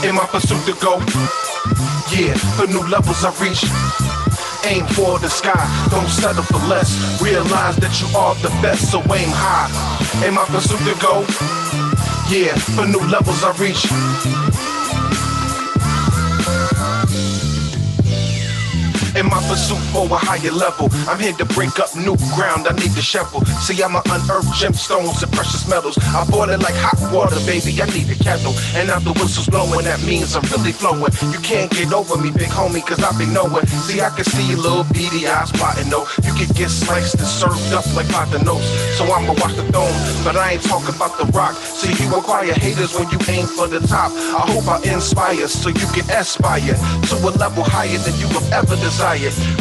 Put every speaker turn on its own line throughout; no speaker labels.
In my pursuit to go, yeah, for new levels I reach. Aim for the sky, don't settle for less. Realize that you are the best, so aim high. In my pursuit to go, yeah, for new levels I reach. In my pursuit for a higher level, I'm here to break up new ground, I need to shovel. See, I'ma unearth gemstones and precious metals. I boil it like hot water, baby, I need a kettle. And now the whistle's blowing, that means I'm really flowing. You can't get over me, big homie, cause I be knowing. See, I can see your little beady eyes plotting, though. You can get sliced and served up like Patanos. So I'ma watch the throne, but I ain't talking about the rock. See, you acquire haters when you aim for the top. I hope I inspire so you can aspire to a level higher than you have ever desired.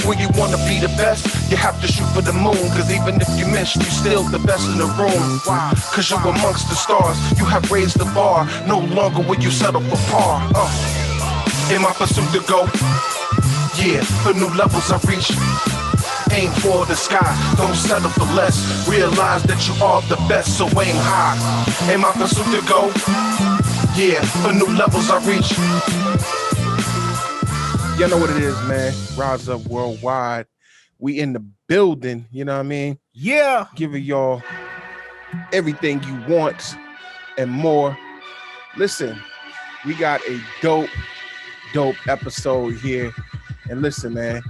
When you wanna be the best, you have to shoot for the moon. Cause even if you miss, you still the best in the room. Why? Cause you're amongst the stars, you have raised the bar. No longer will you settle for par. In my pursuit to go, yeah, for new levels I reach. Aim for the sky, don't settle for less. Realize that you are the best, so aim high. In my pursuit to go, yeah, for new levels I reach.
Y'all know what it is, man. Rise Up Worldwide. We in the building, you know what I mean?
Yeah.
Giving y'all everything you want and more. Listen, we got a dope episode here. And listen, man,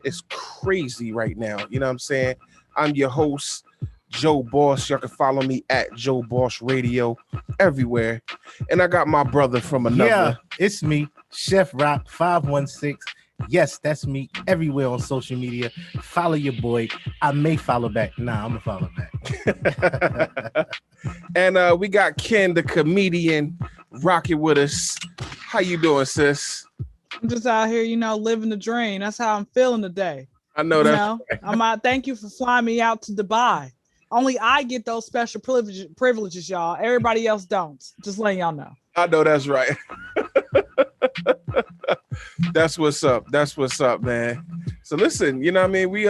it's crazy right now. You know what I'm saying? I'm your host, Joe Boss. Y'all can follow me at Joe Boss Radio everywhere. And I got my brother from another.
Yeah, it's me, Chef Rock 516. Yes, that's me everywhere on social media. Follow your boy. I may follow back. Nah, I'm gonna follow back.
And we got Ken, the comedian, rocking with us. How you doing, sis?
I'm just out here, living the dream. That's how I'm feeling today.
I know that.
Right. I'm out. Thank you for flying me out to Dubai. Only I get those special privileges, y'all. Everybody else don't. Just letting y'all know.
I know that's right. That's what's up. That's what's up, man. So listen, you know what I mean? We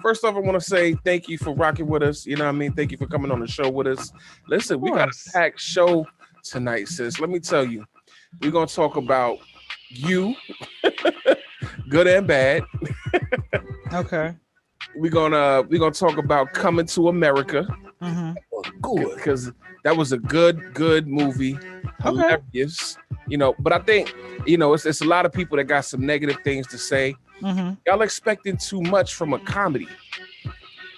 first off, I want to say thank you for rocking with us. You know what I mean? Thank you for coming on the show with us. Listen, we got a packed show tonight, sis. Let me tell you, we're gonna talk about you, good and bad.
Okay.
We're gonna talk about Coming to America.
Mm-hmm.
Good, because that was a good movie. Hilarious. But I think, it's a lot of people that got some negative things to say.
Mm-hmm.
Y'all expecting too much from a comedy.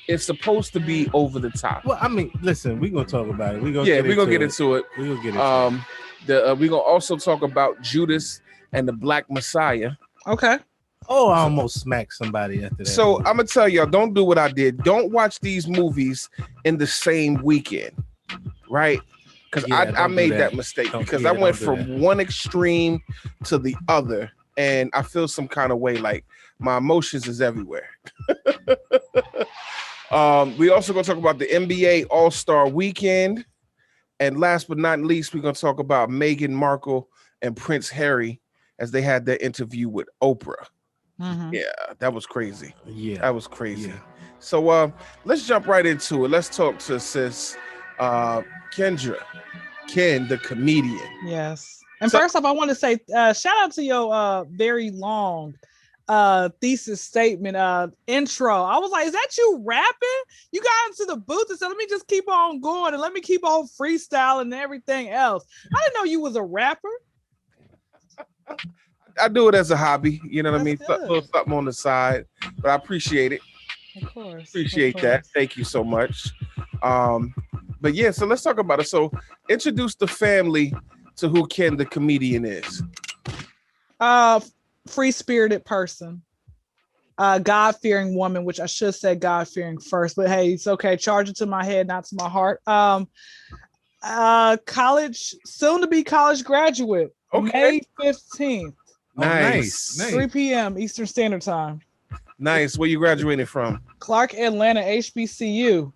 It's supposed to be over the top.
Well, I mean, listen, we're gonna talk about it. We're gonna
get into it.
We're gonna get into it.
We're gonna also talk about Judas and the Black Messiah.
Okay.
Oh, I almost smacked somebody after that.
So I'm gonna tell y'all, don't do what I did. Don't watch these movies in the same weekend, right? Because I made that mistake because I went from one extreme to the other, and I feel some kind of way, like my emotions is everywhere. We also gonna talk about the NBA All-Star Weekend, and last but not least, we're gonna talk about Meghan Markle and Prince Harry as they had their interview with Oprah.
Mm-hmm.
Yeah, that was crazy.
Yeah,
that was crazy.
Yeah.
So let's jump right into it. Let's talk to sis Kyndra, Ken, the comedian.
Yes. And first off, I want to say shout out to your very long thesis statement intro. I was like, is that you rapping? You got into the booth and said, let me just keep on going and let me keep on freestyling and everything else. I didn't know you was a rapper.
I do it as a hobby, you know what I mean?
Good.
Little something on the side, but I appreciate it.
Of course.
Appreciate that. Thank you so much. But yeah, so let's talk about it. So introduce the family to who Ken the comedian is.
Free-spirited person. God-fearing woman, which I should say God-fearing first, but hey, it's okay. Charge it to my head, not to my heart. College, soon to be college graduate.
Okay.
May 15th.
Nice.
3 p.m. Eastern Standard Time.
Nice. Where you graduating from?
Clark Atlanta HBCU.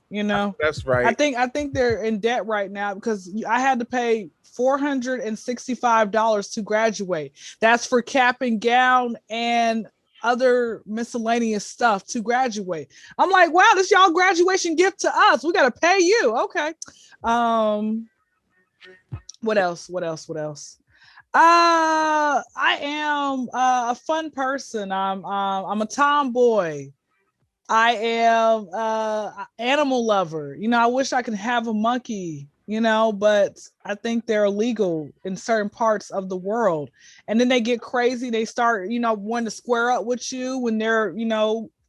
That's right.
I think they're in debt right now because I had to pay $465 to graduate. That's for cap and gown and other miscellaneous stuff to graduate. I'm like, wow, this y'all graduation gift to us. We gotta pay you. Okay. What else? I am a fun person. I'm a tomboy. I am animal lover. I wish I could have a monkey, but I think they're illegal in certain parts of the world. And then they get crazy. They start, wanting to square up with you when they're,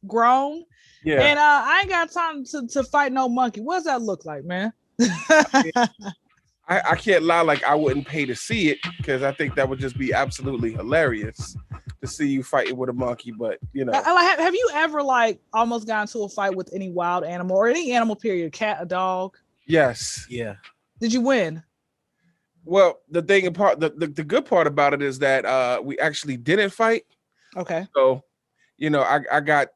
grown.
Yeah.
And I ain't got time to fight no monkey. What does that look like, man?
I can't lie, like I wouldn't pay to see it because I think that would just be absolutely hilarious to see you fighting with a monkey. But
have you ever almost got into a fight with any wild animal or any animal period? A cat, a dog?
Yes.
Yeah.
Did you win?
Well, the good part about it is that we actually didn't fight.
Okay.
So, I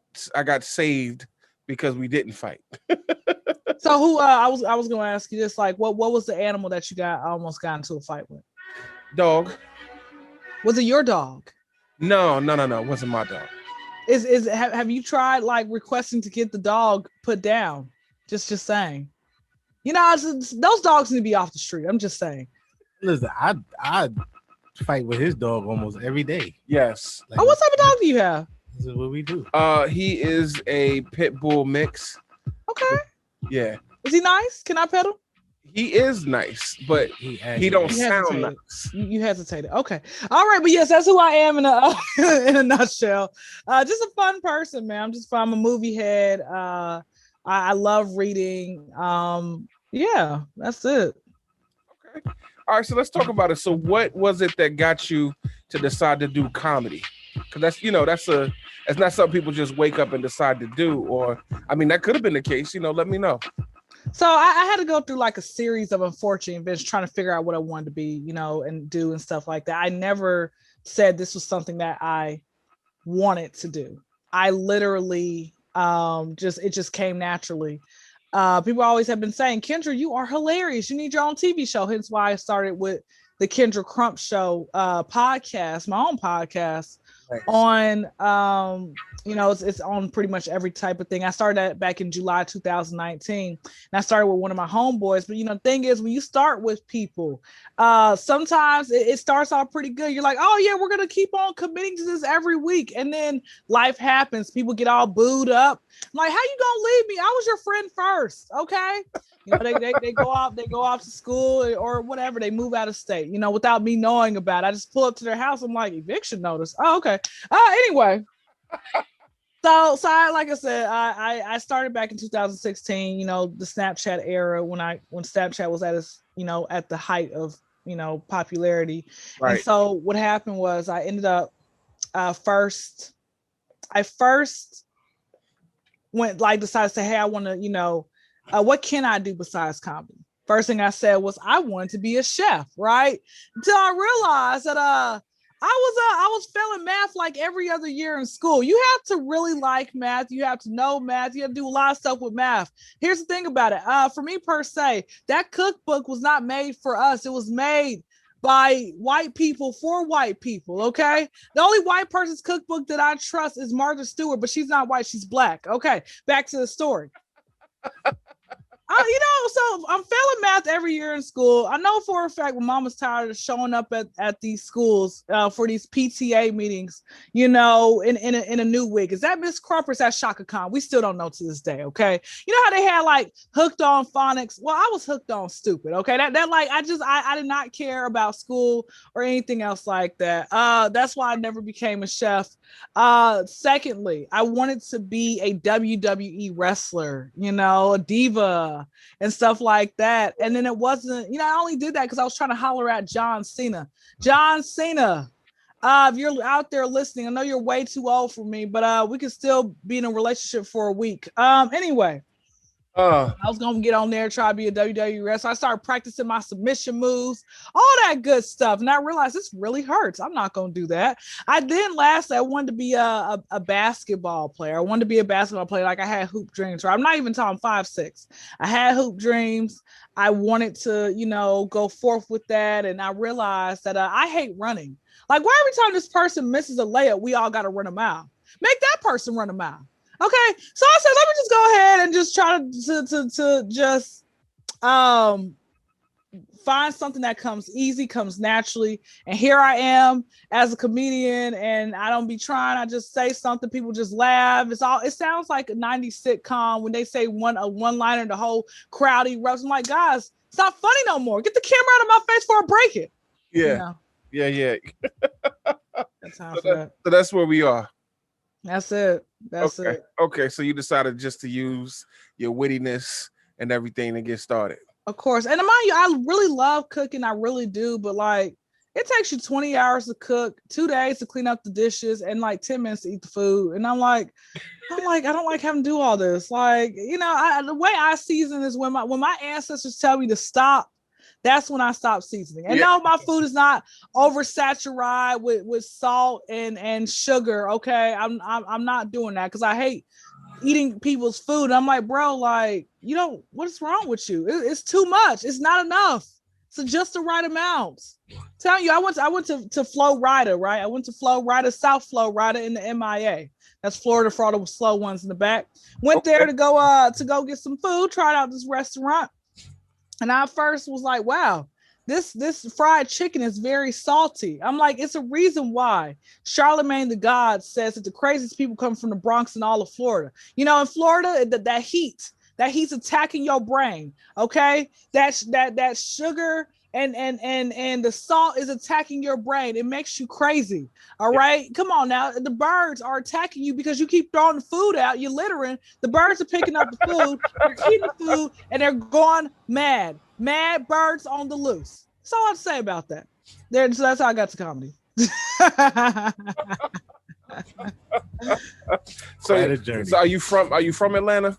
got saved because we didn't fight.
So who I was going to ask you this, what was the animal that you almost got into a fight with?
Dog.
Was it your dog?
No, it wasn't my dog.
Have you tried requesting to get the dog put down? Just saying. Those dogs need to be off the street. I'm just saying.
Listen, I fight with his dog almost every day.
Yes.
What type of dog do you have?
This is what we do.
He is a pit bull mix.
Okay.
Yeah.
Is he nice? Can I pet him?
He is nice, but he don't sound nice.
You hesitated. Okay. All right. But yes, that's who I am in a nutshell. Just a fun person, man. I'm a movie head. I love reading. Yeah, that's it.
Okay. All right. So let's talk about it. So what was it that got you to decide to do comedy? Because that's not something people just wake up and decide to do. Or, that could have been the case. Let me know.
So I had to go through a series of unfortunate events trying to figure out what I wanted to be, and do and stuff like that. I never said this was something that I wanted to do. I literally it just came naturally. People always have been saying, Kyndra, you are hilarious. You need your own TV show. Hence why I started with the Kyndra Crump Show podcast, my own podcast. Nice. On it's on pretty much every type of thing. I started that back in July 2019, and I started with one of my homeboys. But the thing is, when you start with people, sometimes it starts off pretty good. You're like, oh yeah, we're gonna keep on committing to this every week, and then life happens. People get all booed up. I'm like, how you gonna leave me? I was your friend first, okay? They go off to school or whatever. They move out of state, without me knowing about it. I just pull up to their house. I'm like, eviction notice. Oh, okay. Anyway. So like I said, I started back in 2016, the Snapchat era when Snapchat was at its, at the height of, popularity. Right. And so what happened was I ended up I first went decided to say, hey, I want to, what can I do besides comedy? First thing I said was I wanted to be a chef, right? Until I realized that I was failing math like every other year in school. You have to really like math. You have to know math. You have to do a lot of stuff with math. Here's the thing about it. For me per se, that cookbook was not made for us. It was made by white people for white people, okay? The only white person's cookbook that I trust is Martha Stewart, but she's not white, she's black. Okay, back to the story. So I'm failing math every year in school. I know for a fact when mom was tired of showing up at these schools for these PTA meetings, in a new wig. Is that Miss Crump or is that Shaka Khan? We still don't know to this day, okay? You know how they had hooked on phonics? Well, I was hooked on stupid, okay? That I did not care about school or anything else like that. That's why I never became a chef. Secondly, I wanted to be a WWE wrestler, a diva and stuff like that. And then it wasn't, I only did that because I was trying to holler at John Cena. John Cena, if you're out there listening, I know you're way too old for me, but we could still be in a relationship for a week. Anyway. I was gonna get on there, try to be a WWE wrestler. I started practicing my submission moves, all that good stuff. And I realized this really hurts. I'm not gonna do that. I wanted to be a basketball player. I wanted to be a basketball player. I had hoop dreams. Right? I'm not even talking 5'6". I had hoop dreams. I wanted to, go forth with that. And I realized that I hate running. Why every time this person misses a layup, we all got to run a mile? Make that person run a mile. Okay. So I said, let me just go ahead and just try to just find something that comes easy, comes naturally. And here I am as a comedian, and I don't be trying. I just say something, people just laugh. It sounds like a 90s sitcom when they say a one-liner and the whole crowd erupts. I'm like, guys, it's not funny no more. Get the camera out of my face before I break it.
Yeah.
You know?
Yeah.
That's time for that.
So that's where we are.
That's it. That's
okay.
it.
Okay. So you decided just to use your wittiness and everything to get started.
Of course. And mind you, I really love cooking. I really do. But like, it takes you 20 hours to cook, 2 days to clean up the dishes, and like 10 minutes to eat the food. And I'm like, I don't like having to do all this. Like, you know, the way I season is when my ancestors tell me to stop, that's when I stop seasoning. And no, my food is not oversaturated with salt and sugar. Okay. I'm not doing that because I hate eating people's food. I'm like, bro, like, you know, what's wrong with you? It's too much. It's not enough. It's just the right amount. Telling you, I went to Florida, right? I went to Florida, South Florida in the MIA. That's Florida for all the slow ones in the back. Went there to go get some food, tried out this restaurant. And I first was like, wow, this fried chicken is very salty. I'm like, it's a reason why Charlemagne the God says that the craziest people come from the Bronx and all of Florida. You know, in Florida, that heat's attacking your brain. Okay, that sugar and the salt is attacking your brain. It makes you crazy. All right, come on now. The birds are attacking you because you keep throwing the food out. You're littering. The birds are picking up the food. They're eating the food and they're going mad. Mad birds on the loose. That's all I have to say about that. So that's how I got to comedy.
So are you from Atlanta?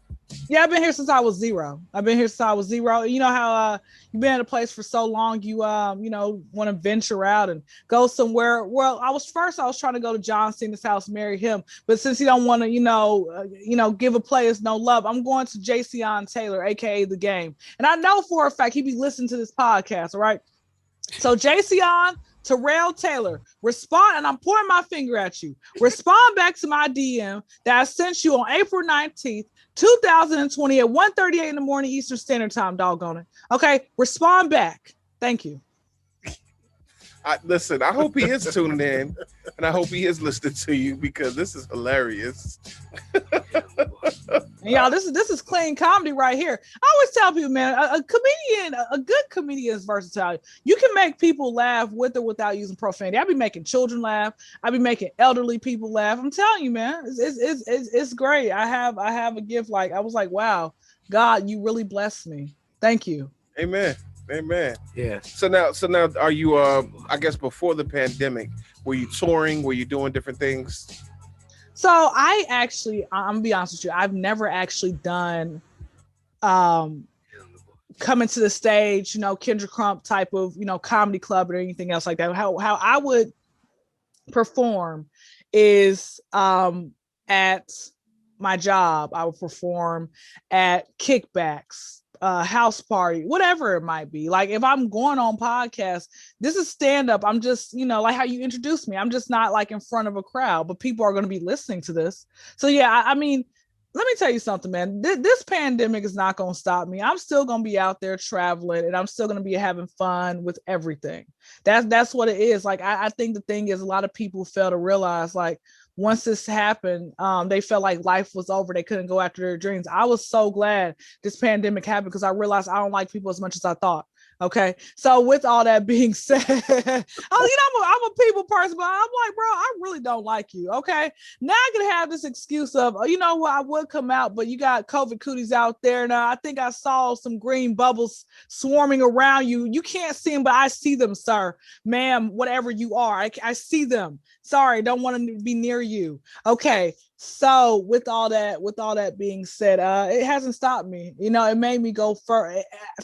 Yeah, I've been here since I was 0. You know how you've been at a place for so long, you want to venture out and go somewhere. Well, I was trying to go to John Cena's house, marry him, but since he don't want to, give a players no love, I'm going to Jayceon Taylor, aka The Game, and I know for a fact he be listening to this podcast. All right, so Jayceon Terrell Taylor, respond, and I'm pointing my finger at you. Respond back to my DM that I sent you on April 19th, 2020 at 1:38 in the morning Eastern Standard Time, doggone it. Okay, respond back. Thank you.
Listen, I hope he is tuning in, and I hope he is listening to you because this is hilarious.
And y'all, this is clean comedy right here. I always tell people, man, a good comedian is versatile. You can make people laugh with or without using profanity. I be making children laugh. I be making elderly people laugh. I'm telling you, man, it's great. I have a gift. Like, I was like, wow, God, you really blessed me. Thank you.
Amen.
Yeah.
So now are you I guess before the pandemic, were you touring? Were you doing different things?
So I'm gonna be honest with you, I've never actually done coming to the stage, Kyndra Crump type of, comedy club or anything else like that. How I would perform is at my job. I would perform at kickbacks, house party, whatever it might be. Like if I'm going on podcast, this is stand-up. I'm just, like how you introduced me. I'm just not like in front of a crowd, but people are going to be listening to this. So yeah, I mean, let me tell you something, man. This pandemic is not going to stop me. I'm still going to be out there traveling, and I'm still going to be having fun with everything. That's what it is. Like, I think the thing is a lot of people fail to realize, like, once this happened, they felt like life was over. They couldn't go after their dreams. I was so glad this pandemic happened because I realized I don't like people as much as I thought. Okay. So with all that being said, I'm a people person, but I'm like, bro, I really don't like you. Okay. Now I can have this excuse of, you know what, I would come out, but you got COVID cooties out there. Now I think I saw some green bubbles swarming around you. You can't see them, but I see them, sir, ma'am, whatever you are. I see them. Sorry, don't want to be near you. Okay. So with all that being said, it hasn't stopped me. It made me go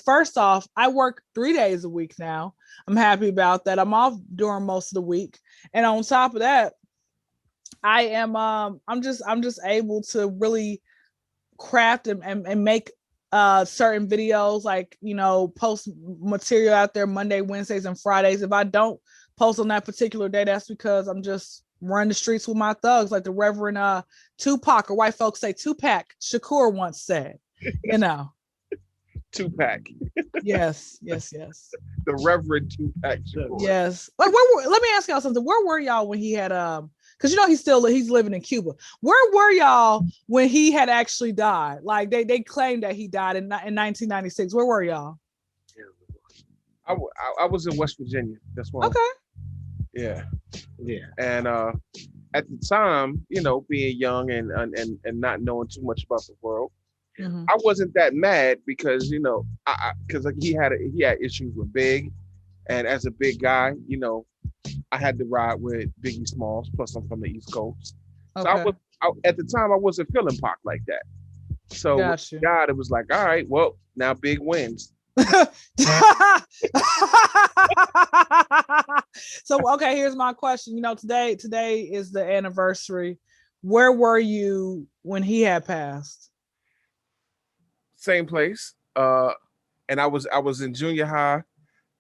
first off, I work 3 days a week now. I'm happy about that. I'm off during most of the week. And on top of that, I am I'm just able to really craft and make certain videos, like, post material out there Monday, Wednesdays, and Fridays. If I don't post on that particular day, that's because I'm just run the streets with my thugs, like the Reverend Tupac, or white folks say Tupac Shakur once said. You know.
Tupac.
Yes.
The Reverend Tupac.
Yes. Like, let me ask y'all something. Where were y'all when he had because he's living in Cuba. Where were y'all when he had actually died? Like they claimed that he died in 1996. Where were y'all?
I was in West Virginia. That's why.
Okay.
Yeah. And at the time, being young and not knowing too much about the world, I wasn't that mad because because he had issues with Big, and as a big guy, I had to ride with Biggie Smalls. Plus, I'm from the East Coast, so at the time I wasn't feeling Pac like that. So God, it was like, all right, well, now Big wins.
So okay, here's my question. Today is the anniversary. Where were you when he had passed?
Same place. And I was in junior high,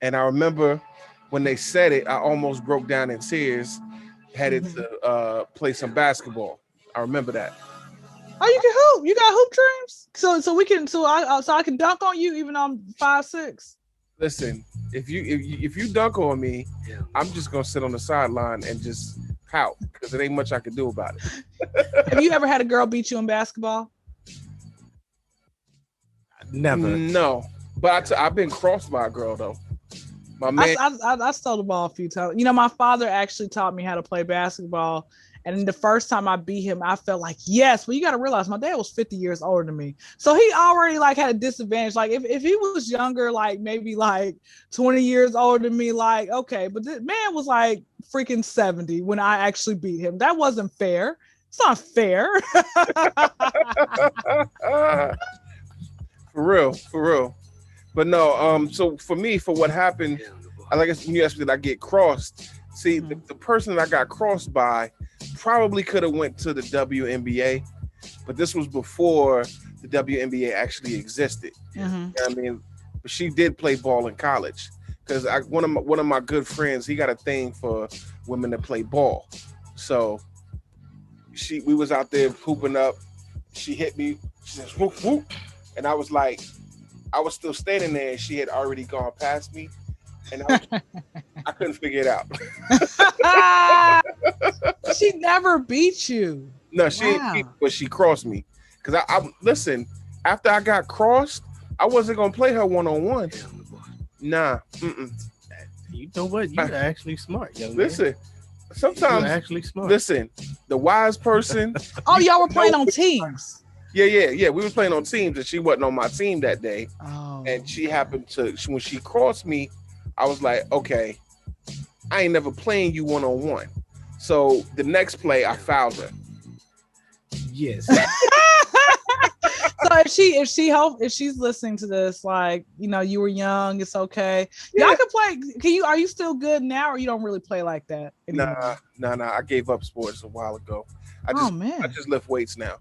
and I remember when they said it, I almost broke down in tears, headed to play some basketball. I remember that.
Oh, you can hoop. You got hoop dreams. So I can dunk on you even though I'm 5'6".
Listen, if you dunk on me, I'm just gonna sit on the sideline and just pout because there ain't much I can do about it.
Have you ever had a girl beat you in basketball?
Never.
No, but I've been crossed by a girl though. My man,
I stole the ball a few times. My father actually taught me how to play basketball, and the first time I beat him, I felt like yes. Well, you got to realize my dad was 50 years older than me, so he already had a disadvantage. Like if he was younger, like maybe 20 years older than me, okay, but this man was freaking 70 when I actually beat him. That wasn't fair. It's not fair.
For real. But no, so for me, for what happened, like when you asked me did I get crossed, see, the person that I got crossed by probably could have went to the WNBA, but this was before the WNBA actually existed. You know what I mean? But she did play ball in college because one of my good friends, he got a thing for women that play ball. So we was out there hooping up. She hit me. She says, whoop, whoop. And I was still standing there, and she had already gone past me, and I couldn't figure it out.
She never beat you.
No, she didn't beat me, but she crossed me. Because I listen, after I got crossed, I wasn't gonna play her one-on-one. Nah.
You know what? You're actually smart, young
listen,
man.
Sometimes
you're actually smart.
Listen, the wise person.
Oh, y'all were playing on teams.
Yeah. We were playing on teams, and she wasn't on my team that day.
Oh.
And she happened to, when she crossed me, I was like, okay, I ain't never playing you one-on-one. So the next play, I fouled her.
Yes.
So if she's listening to this, you were young, it's okay. Yeah. Y'all can play. Are you still good now, or you don't really play like that anymore?
Nah. I gave up sports a while ago. I just lift weights now.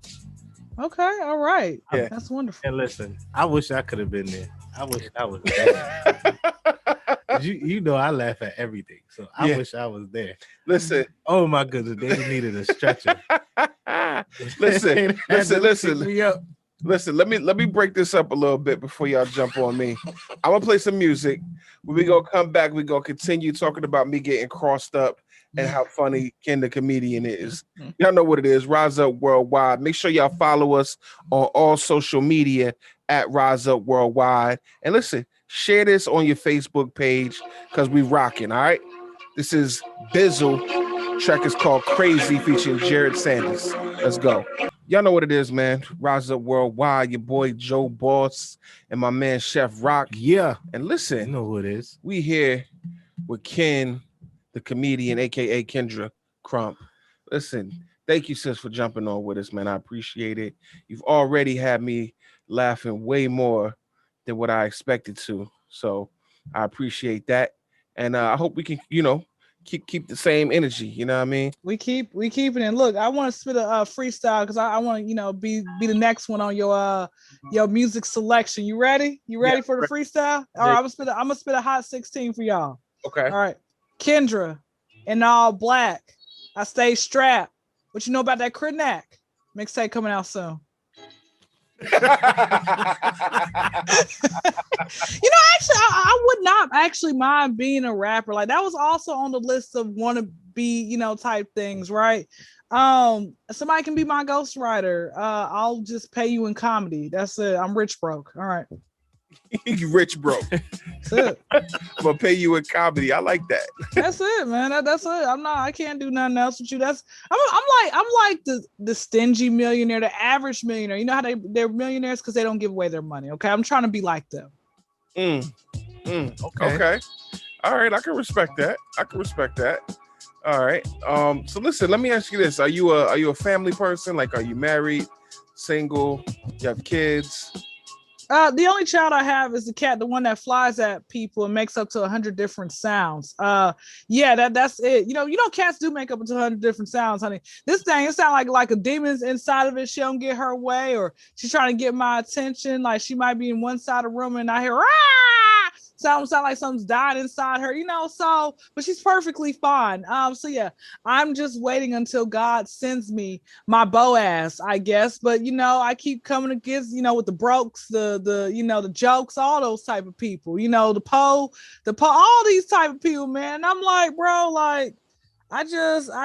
Okay, all right.
Yeah.
That's wonderful.
And listen, I wish I could have been there. I wish I was there. I laugh at everything, so I wish I was there.
Listen.
Oh my goodness, they needed a stretcher.
Listen.
Me up.
Listen, let me break this up a little bit before y'all jump on me. I'm gonna play some music. When we gonna come back, we gonna continue talking about me getting crossed up and how funny Ken the comedian is. Y'all know what it is. Rise Up Worldwide. Make sure y'all follow us on all social media at Rise Up Worldwide. And listen, share this on your Facebook page because we rocking, all right? This is Bizzle. Track is called Crazy featuring Jared Sanders. Let's go. Y'all know what it is, man. Rise Up Worldwide, your boy Joe Boss and my man Chef Rock.
Yeah.
And listen,
you know who it is.
We here with Ken, the comedian, aka Kyndra Crump. Listen, thank you, sis, for jumping on with us, man. I appreciate it. You've already had me laughing way more than what I expected to. So I appreciate that. And I hope we can, keep the same energy. You know what I mean?
We keep it. And look, I want to spit a freestyle because I want to, be the next one on your music selection. You ready? You ready for the freestyle? All right, I'm gonna spit a hot 16 for y'all.
Okay.
All right. Kyndra in all black. I stay strapped. What you know about that Crudnack? Mixtape coming out soon. Actually, I would not actually mind being a rapper. Like that was also on the list of want to be, type things, right? Somebody can be my ghostwriter. I'll just pay you in comedy. That's it. I'm rich broke. All right.
You rich broke.
That's it.
I'm gonna pay you in comedy. I like that.
That's it, man. That's it. I can't do nothing else with you. I'm like the stingy millionaire, the average millionaire. You know how they're millionaires because they don't give away their money. Okay. I'm trying to be like them.
Okay. All right. I can respect that. All right. So listen, let me ask you this. Are you a family person? Like, are you married, single, you have kids?
The only child I have is the cat, the one that flies at people and makes up to 100 different sounds. That's it. Cats do make up to 100 different sounds, honey. This thing, it sounds like a demon's inside of it. She don't get her way, or she's trying to get my attention. Like she might be in one side of the room and I hear, ah! Sound like something's dying inside her, but she's perfectly fine. I'm just waiting until God sends me my Boaz, I guess. But I keep coming against, with the brokes, the jokes, all those type of people, the Poe, all these type of people, man. And I'm like, bro, like I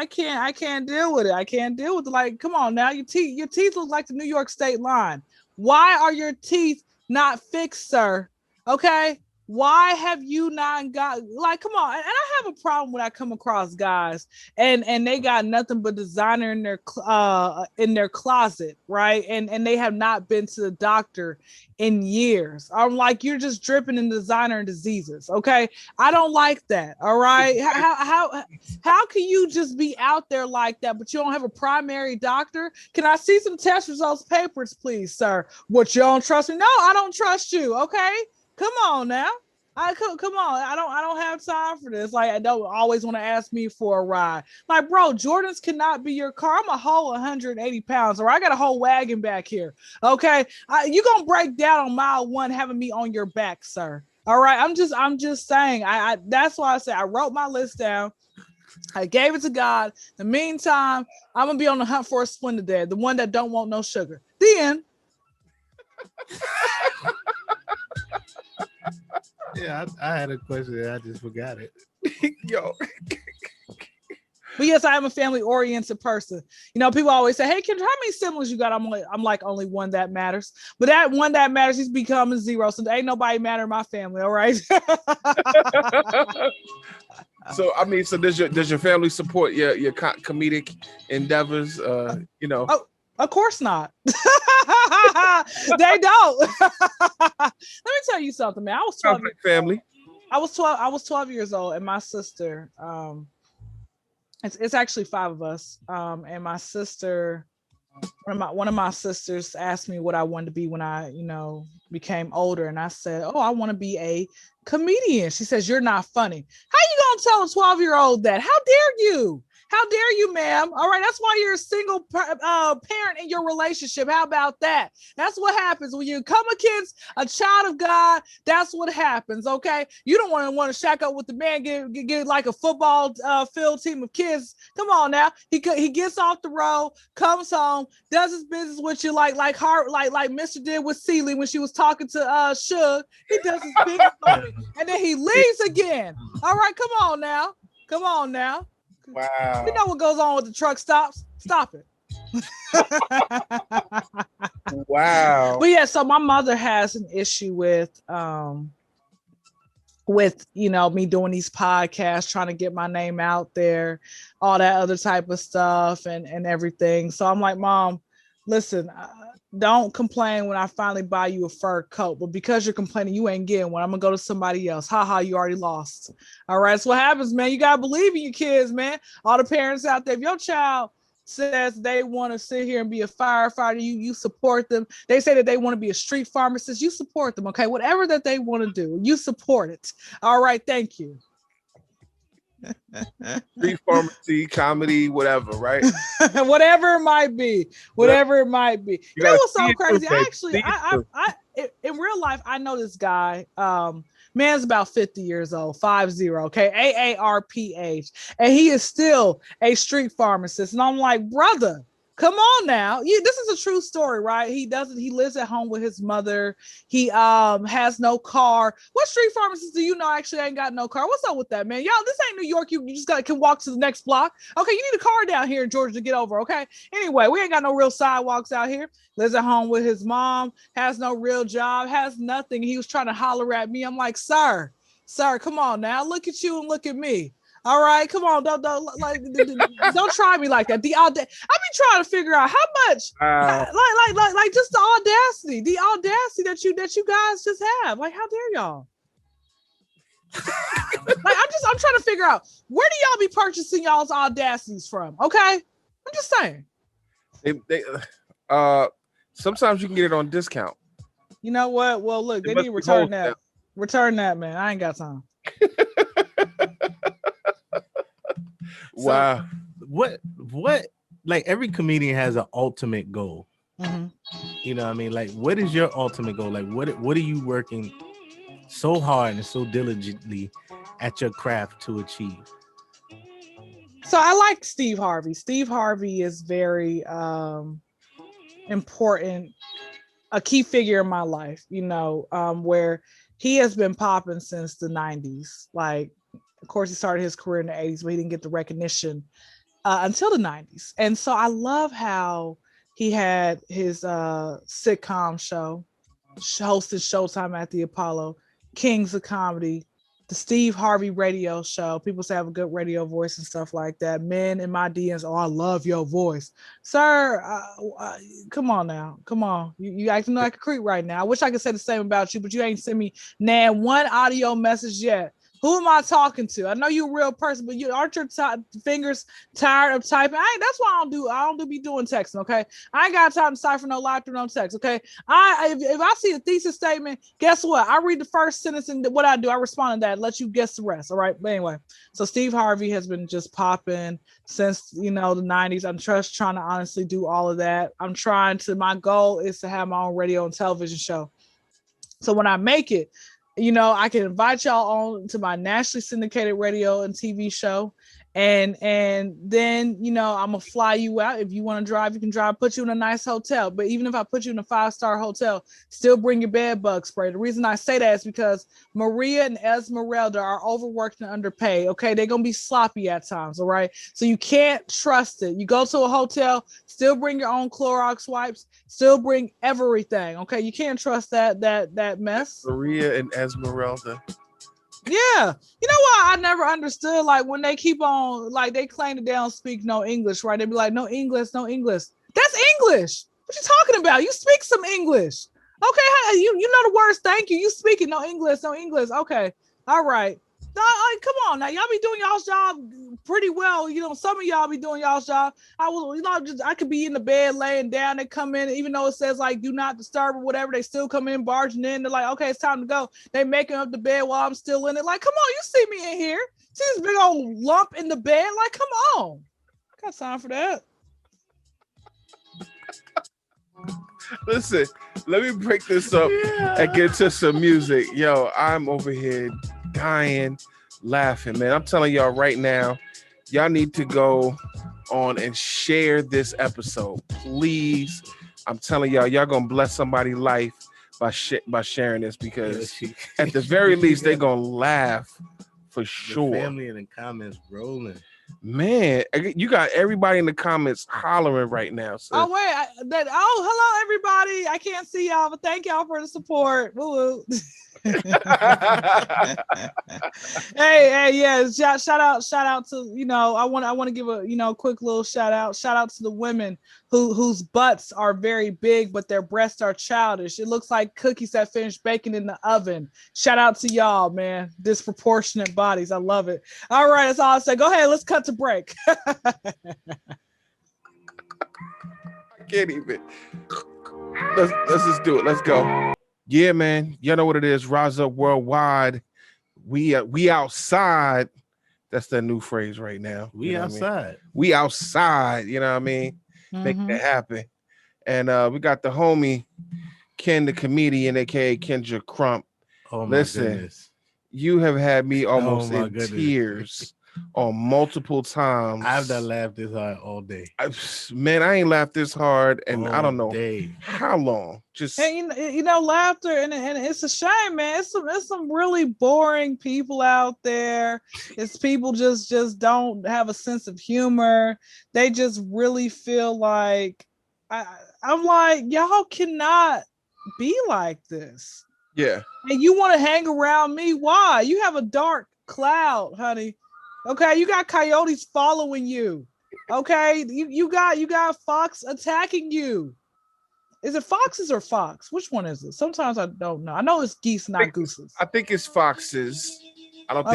can't deal with it. I can't deal with it. Like, come on now, your teeth look like the New York State line. Why are your teeth not fixed, sir? Okay. Why have you not got, like, come on. And I have a problem when I come across guys and they got nothing but designer in their closet, right? And they have not been to the doctor in years. I'm like, you're just dripping in designer and diseases. Okay. I don't like that. All right. How can you just be out there like that, but you don't have a primary doctor? Can I see some test results papers, please, sir? What, you don't trust me? No, I don't trust you. Okay. Come on now. Come on. I don't have time for this. Like, I don't always want to ask me for a ride. Like, bro, Jordans cannot be your car. I'm a whole 180 pounds, or I got a whole wagon back here. Okay. You're going to break down on mile 1 having me on your back, sir. All right. I'm just saying, that's why I say I wrote my list down. I gave it to God. In the meantime, I'm going to be on the hunt for a Splenda Dad, the one that don't want no sugar. The end.
Yeah, I had a question. I just forgot it.
Yo.
But yes, I am a family-oriented person. People always say, "Hey, Kyndra, how many siblings you got?" I'm like only one that matters. But that one that matters, he's becoming 0. So there ain't nobody matter in my family. All right.
So does your family support your comedic endeavors?
Oh, of course not. They don't. Let me tell you something, man. I was 12.
Family.
I was 12 years old, and my sister. It's actually 5 of us. And my sister, one of my sisters asked me what I wanted to be when I, became older, and I said, "Oh, I want to be a comedian." She says, "You're not funny." How you gonna tell a 12-year-old that? How dare you? How dare you, ma'am? All right, that's why you're a single parent in your relationship. How about that? That's what happens when you come against a child of God. That's what happens, okay? You don't want to shack up with the man, get like a football field team of kids. Come on now. He gets off the road, comes home, does his business with you like Mr. did with Celie when she was talking to Suge. He does his business and then he leaves again. All right, come on now.
Wow.
You know what goes on with the truck stops? Stop it.
Wow.
But yeah, so my mother has an issue with me doing these podcasts, trying to get my name out there, all that other type of stuff and everything. So I'm like, Mom, listen, don't complain when I finally buy you a fur coat, but because you're complaining, you ain't getting one. I'm gonna go to somebody else. Ha, you already lost. All right, that's what happens, man. You gotta believe in your kids, man. All the parents out there, if your child says they want to sit here and be a firefighter, you support them. They say that they want to be a street pharmacist, you support them. Okay, whatever that they want to do, you support it. All right, thank you.
Street pharmacy, comedy, whatever, right?
Whatever it might be. You know what's so crazy?
Too,
Actually, I in real life, I know this guy. Man's about 50 years old, 50, okay, AARPH, and he is still a street pharmacist. And I'm like, brother, come on now. This is a true story, right? He lives at home with his mother. He has no car. What street pharmacist do you know actually ain't got no car? What's up with that, man? Y'all, this ain't New York. You just can walk to the next block. Okay, you need a car down here in Georgia to get over, okay? Anyway, we ain't got no real sidewalks out here. Lives at home with his mom, has no real job, has nothing. He was trying to holler at me. I'm like, sir, come on now. Look at you and look at me. All right, come on, don't try me like that. I be trying to figure out how much, like just the audacity that you guys just have. Like, how dare y'all? Like, I'm trying to figure out, where do y'all be purchasing y'all's audacities from? Okay, I'm just saying.
Sometimes you can get it on discount.
You know what? Well, look, they need to return that. Now. Return that, man. I ain't got time.
Wow.
So what like every comedian has an ultimate goal.
Mm-hmm.
You know what I mean? Like, what is your ultimate goal? Like, what are you working so hard and so diligently at your craft to achieve?
So I like Steve Harvey. Steve Harvey is very important, a key figure in my life, where he has been popping since the 90s. Like, of course, he started his career in the 80s, but he didn't get the recognition until the 90s. And so I love how he had his sitcom show, hosted Showtime at the Apollo, Kings of Comedy, the Steve Harvey radio show. People say I have a good radio voice and stuff like that. Men in my DMs, oh, I love your voice. Sir, come on now. Come on. You acting like a creep right now. I wish I could say the same about you, but you ain't sent me one audio message yet. Who am I talking to? I know you're a real person, but aren't your fingers tired of typing? That's why I don't be doing texting, okay? I ain't got time to cipher no lie through no text, okay? If I see a thesis statement, guess what? I read the first sentence and what I do, I respond to that, let you guess the rest, all right? But anyway, so Steve Harvey has been just popping since, the 90s. I'm just trying to honestly do all of that. My goal is to have my own radio and television show. So when I make it, I can invite y'all on to my nationally syndicated radio and TV show. And then, I'm going to fly you out. If you want to drive, you can drive, put you in a nice hotel. But even if I put you in a 5-star hotel, still bring your bed bug spray. The reason I say that is because Maria and Esmeralda are overworked and underpaid. Okay. They're going to be sloppy at times. All right. So you can't trust it. You go to a hotel, still bring your own Clorox wipes, still bring everything. Okay. You can't trust that mess.
Maria and Esmeralda.
Yeah. You know what? I never understood, like, when they keep on, like, they claim that they don't speak no English, right? They be like, no English. That's English. What you talking about? You speak some English. Okay. You know the words. Thank you. You speak it. No English. Okay. All right. Come on now. Y'all be doing y'all's job pretty well. Some of y'all be doing y'all's job. I could be in the bed laying down. They come in, even though it says like do not disturb or whatever, they still come in barging in. They're like, okay, it's time to go. They making up the bed while I'm still in it. Like, come on, you see me in here. See this big old lump in the bed? Like, come on. Got time for that.
Listen, let me break this up and get to some music. Yo, I'm over here dying laughing, man. I'm telling y'all right now, y'all need to go on and share this episode, please. I'm telling y'all gonna bless somebody's life by sharing this, because at the very least they're gonna laugh for sure.
The family in the comments rolling.
Man, you got everybody in the comments hollering right now. So.
Oh wait, hello everybody. I can't see y'all, but thank y'all for the support. Woo-woo. hey, yeah, shout out to, I want to give a quick little shout out to the women whose butts are very big but their breasts are childish. It looks like cookies that finished baking in the oven. Shout out to y'all, man. Disproportionate bodies, I love it. All right, that's all I say. Go ahead, let's cut to break.
I can't even. Let's just do it. Let's go. Yeah, man. You know what it is. Rise Up Worldwide. We outside. That's the new phrase right now.
We outside.
I mean? We outside. You know what I mean? Mm-hmm. Making it happen. And we got the homie Ken, the comedian, aka Kyndra Crump.
Oh my goodness.
You have had me almost
my
in
goodness.
tears on multiple times.
I've not laughed this hard all day.
Man, I ain't laughed this hard, and I don't know
Day.
how long. Just
And you know, laughter, and it's a shame, man. It's some really boring people out there. It's people just don't have a sense of humor. They just really feel like I'm like, y'all cannot be like this.
yeah.
And you want to hang around me? Why? You have a dark cloud, honey. Okay, you got coyotes following you. Okay, you got fox attacking you. Is it foxes or fox? Which one is it? Sometimes I don't know. I know it's geese, not gooses.
I think it's foxes. I don't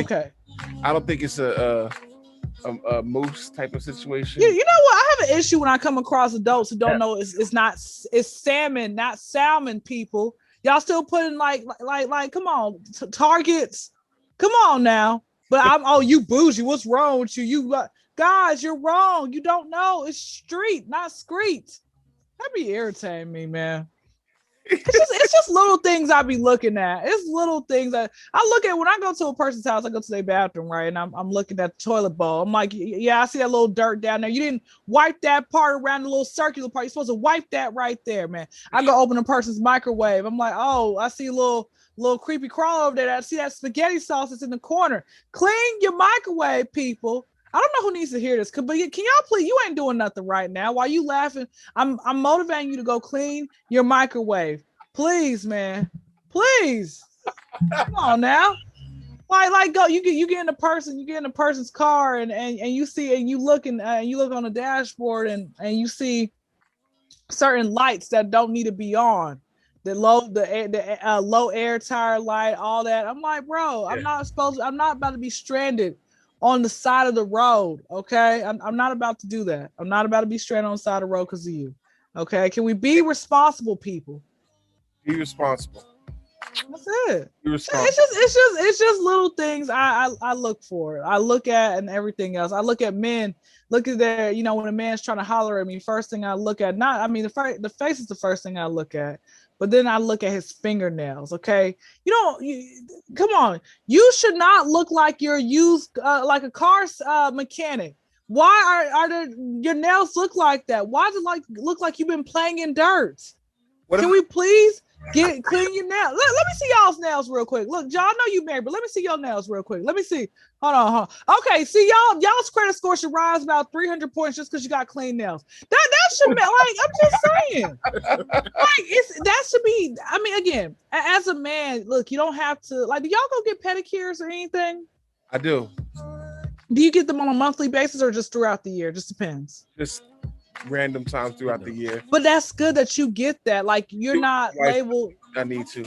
think it's a moose type of situation.
You know what? I have an issue when I come across adults who don't know it's salmon, not salmon. People, y'all still putting like come on, targets. Come on now. But you bougie. What's wrong with you? Guys, you're wrong. You don't know. It's street, not screet. That be irritating me, man. It's just little things I be looking at. It's little things that I look at when I go to a person's house. I go to their bathroom, right? And I'm looking at the toilet bowl. I'm like, yeah, I see that little dirt down there. You didn't wipe that part around the little circular part. You're supposed to wipe that right there, man. I go open a person's microwave. I'm like, oh, I see a little creepy crawl over there. I see that spaghetti sauce that's in the corner. Clean your microwave, people. I don't know who needs to hear this, but can y'all please? You ain't doing nothing right now. While you laughing, I'm motivating you to go clean your microwave, please, man. Please, come on now. Like go. You get in a person's car, and you see, and you look on the dashboard, and you see certain lights that don't need to be on. The low air tire light, all that. I'm like, bro, yeah. I'm not about to be stranded on the side of the road. Okay. I'm not about to do that. I'm not about to be stranded on the side of the road because of you. Okay. Can we be responsible people?
Be responsible.
That's it.
Be responsible.
It's just little things I look for. I look at and everything else. I look at men. Look at their, when a man's trying to holler at me, first thing I look at, the face is the first thing I look at. But then I look at his fingernails. Okay, come on. You should not look like you're used like a car mechanic. Why are your nails look like that? Why does it look like you've been playing in dirt? Can we please clean your nails? Let me see y'all's nails real quick. Look, y'all know you married, but let me see your nails real quick. Let me see. Hold on. Okay, see y'all's credit score should rise about 300 points just because you got clean nails. That should be I'm just saying. That should be. Again, as a man, look, you don't have to do y'all go get pedicures or anything?
I do.
Do you get them on a monthly basis or just throughout the year? Just depends.
Just random times throughout the year.
But that's good that you get that. Like you're not labeled.
I need to.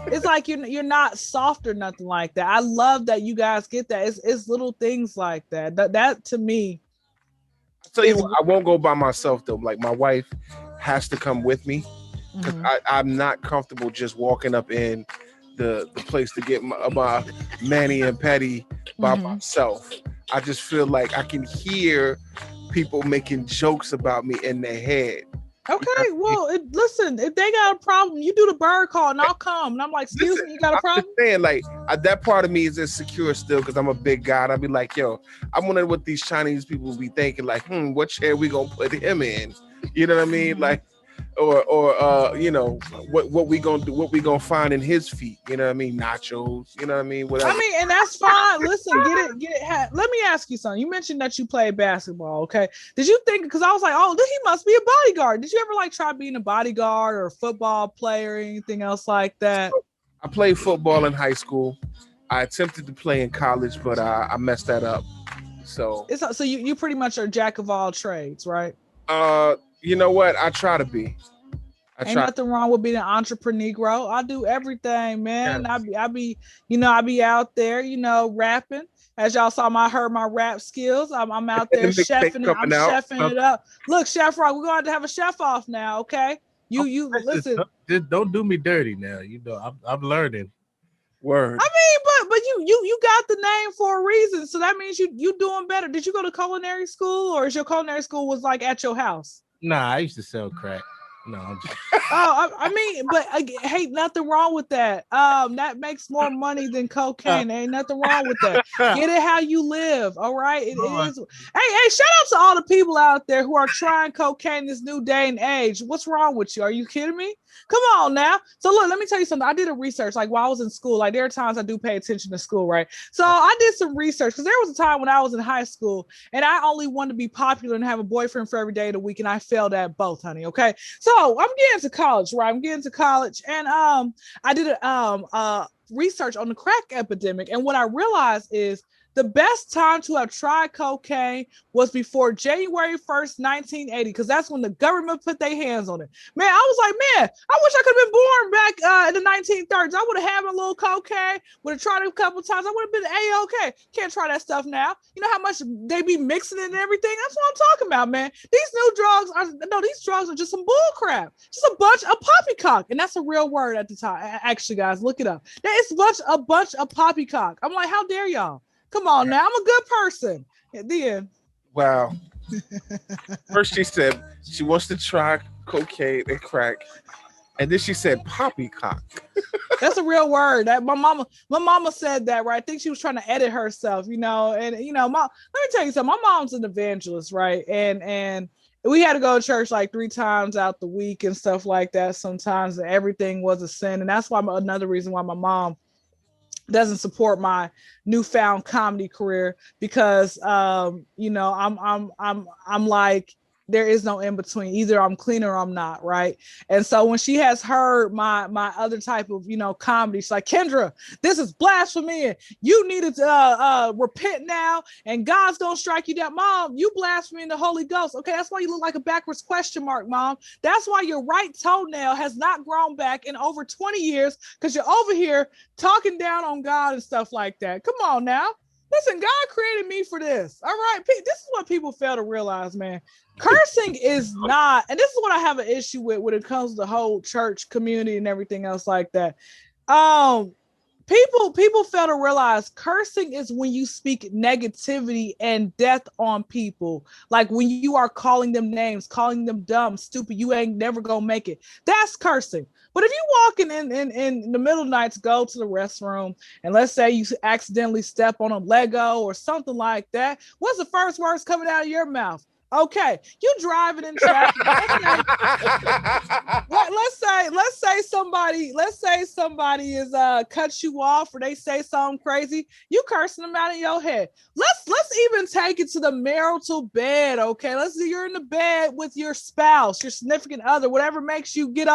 It's like you're not soft or nothing like that. I love that you guys get that. It's little things like that. That to me.
I'll tell you what, I won't go by myself though. Like my wife has to come with me because I'm not comfortable just walking up in the place to get my mani and pedi by myself. I just feel like I can hear people making jokes about me in their head.
Okay, well, listen, if they got a problem, you do the bird call and I'll come. And I'm like, excuse me, you got a problem?
I'm just saying, that part of me is insecure still because I'm a big guy. And I'll be like, yo, I wonder what these Chinese people be thinking, like, what chair we gonna put him in? You know what I mean? Like, or what we gonna do, what we gonna find in his feet, you know what I mean? Nachos, you know what I mean? Whatever.
And that's fine. Listen, get it. Let me ask you something. You mentioned that you played basketball, okay? Did you think, because I was like, oh, he must be a bodyguard. Did you ever try being a bodyguard or a football player or anything else like that?
I played football in high school. I attempted to play in college, but I messed that up. So
you pretty much are jack of all trades, right?
You know what? I try to be.
Ain't nothing wrong with being an entrepreneur. I do everything, man. Yes. I be out there, rapping. As y'all saw, I heard my rap skills. I'm out there chefing it. I'm chefing it up. Look, Chef Rock, we're going to have a chef off now, okay? You listen.
Just don't do me dirty now. I'm learning.
Word.
But you got the name for a reason, so that means you doing better. Did you go to culinary school, or is your culinary school was at your house?
Nah, I used to sell crack. No, I'm just...
I mean, but hey, nothing wrong with that. That makes more money than cocaine. There ain't nothing wrong with that. Get it how you live. All right. It is. Hey, shout out to all the people out there who are trying cocaine this new day and age. What's wrong with you? Are you kidding me? Come on now. So look, let me tell you something. I did a research, like while I was in school, like there are times I do pay attention to school, right? So I did some research because there was a time when I was in high school and I only wanted to be popular and have a boyfriend for every day of the week. And I failed at both, honey. Okay. So I'm getting to college, right? I'm getting to college and I did a research on the crack epidemic. And what I realized is the best time to have tried cocaine was before January 1st, 1980, because that's when the government put their hands on it. Man, I was like, man, I wish I could have been born back in the 1930s. I would have had a little cocaine, would have tried it a couple times. I would have been A-okay. Can't try that stuff now. You know how much they be mixing it and everything? That's what I'm talking about, man. These drugs are just some bull crap. Just a bunch of poppycock. And that's a real word at the time. Actually, guys, look it up. It's a bunch of poppycock. I'm like, how dare y'all? Come on now, I'm a good person. At the end.
Wow. First she said she wants to try cocaine and crack. And then she said poppycock.
That's a real word. That my mama said that, right? I think she was trying to edit herself, you know. And let me tell you something. My mom's an evangelist, right? And we had to go to church like 3 times out the week and stuff like that sometimes, and everything was a sin. And that's why another reason why my mom doesn't support my newfound comedy career, because I'm like, there is no in between. Either I'm clean or I'm not, right? And so when she has heard my other type of comedy, she's like, Kyndra, this is blasphemy, and you need to repent now, and God's gonna strike you down. Mom, you blasphemy in the Holy Ghost. Okay, that's why you look like a backwards question mark, Mom. That's why your right toenail has not grown back in over 20 years, because you're over here talking down on God and stuff like that. Come on now. Listen, God created me for this. All right. This is what people fail to realize, man. Cursing is not, and this is what I have an issue with when it comes to the whole church community and everything else like that. People fail to realize cursing is when you speak negativity and death on people. Like when you are calling them names, calling them dumb, stupid, you ain't never gonna make it. That's cursing. But if you walking in the middle of the night to go to the restroom, and let's say you accidentally step on a Lego or something like that, what's the first words coming out of your mouth? Okay, you driving in traffic. Let's say somebody is cut you off, or they say something crazy. You cursing them out in your head. Let's even take it to the marital bed. Okay, let's say you're in the bed with your spouse, your significant other, whatever makes you get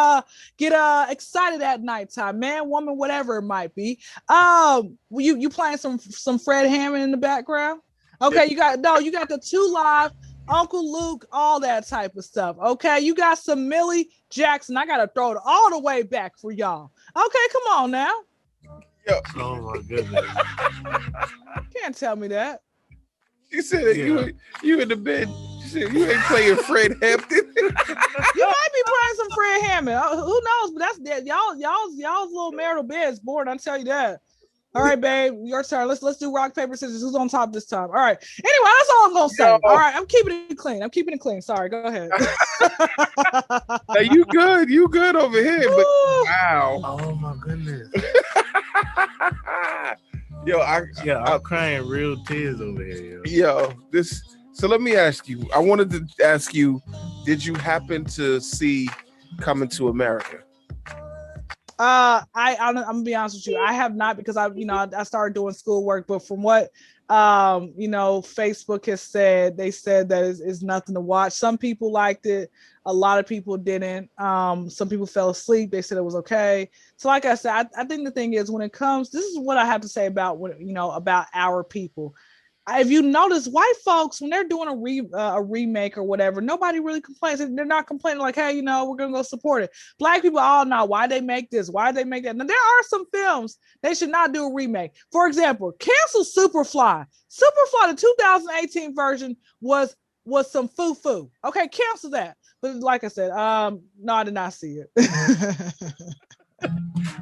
excited at nighttime, man, woman, whatever it might be. You playing some Fred Hammond in the background. Okay, you got the 2 Live, Uncle Luke, all that type of stuff. Okay, you got some Millie Jackson. I gotta throw it all the way back for y'all. Okay, come on now.
Yo.
Oh my goodness.
Can't tell me that.
She said you in the bed. She said you ain't playing Fred Hampton.
You might be playing some Fred Hammond. Who knows? But that's dead. Y'all's little marital bed is bored. I'll tell you that. All right, babe, your turn. Let's do rock, paper, scissors. Who's on top this time? All right. Anyway, that's all I'm gonna say. All right, I'm keeping it clean. Sorry, go ahead.
Now, you good over here, but wow.
Oh my goodness.
I'm
crying real tears over here.
So let me ask you. I wanted to ask you, did you happen to see Coming to America?
I'm gonna be honest with you. I have not, because I started doing schoolwork, but from what Facebook has said, they said that is nothing to watch. Some people liked it, a lot of people didn't. Some people fell asleep. They said it was okay. So like I said, I think the thing is, when it comes, this is what I have to say about about our people. If you notice, white folks, when they're doing a remake or whatever, nobody really complains. They're not complaining like, hey, we're going to go support it. Black people all know why they make this, why they make that. Now, there are some films they should not do a remake. For example, cancel Superfly. Superfly, the 2018 version, was some foo-foo. Okay, cancel that. But like I said, no, I did not see it.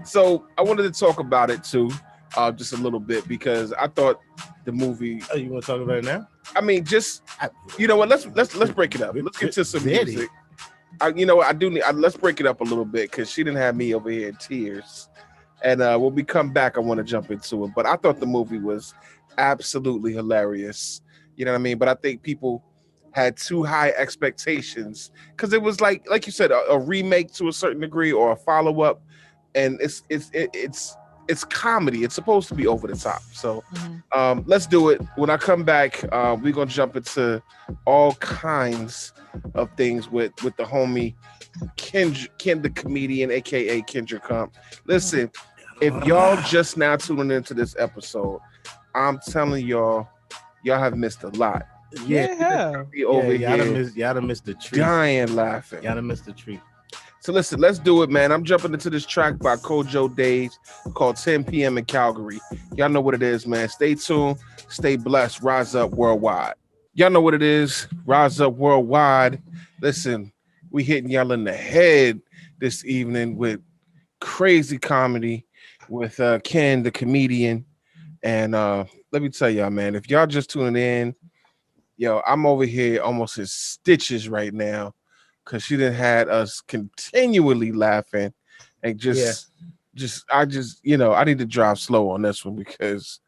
So I wanted to talk about it too. Just a little bit, because I thought the movie.
Oh, you want to talk about it now?
I mean, you know what? Let's break it up. Let's get to some music. I do need. Let's break it up a little bit because she didn't have me over here in tears. And when we come back, I want to jump into it. But I thought the movie was absolutely hilarious. You know what I mean? But I think people had too high expectations because it was like you said, a remake to a certain degree or a follow up, and it's comedy. It's supposed to be over the top. So let's do it. When I come back, we're gonna jump into all kinds of things with the homie Kyndra, the comedian, aka Kyndra Crump. Listen, if y'all just now tuning into this episode, I'm telling y'all have missed a lot.
Yeah.
Over
y'all
here
done missed the treat.
dying laughing.
Y'all done missed the treat.
So listen, let's do it, man. I'm jumping into this track by Kojo Days called 10 p.m. in Calgary. Y'all know what it is, man. Stay tuned, stay blessed, rise up worldwide. Y'all know what it is, rise up worldwide. Listen, we hitting y'all in the head this evening with crazy comedy with Ken, the comedian. And let me tell y'all, man, if y'all just tuning in, yo, I'm over here almost in stitches right now because she done had us continually laughing and I need to drive slow on this one because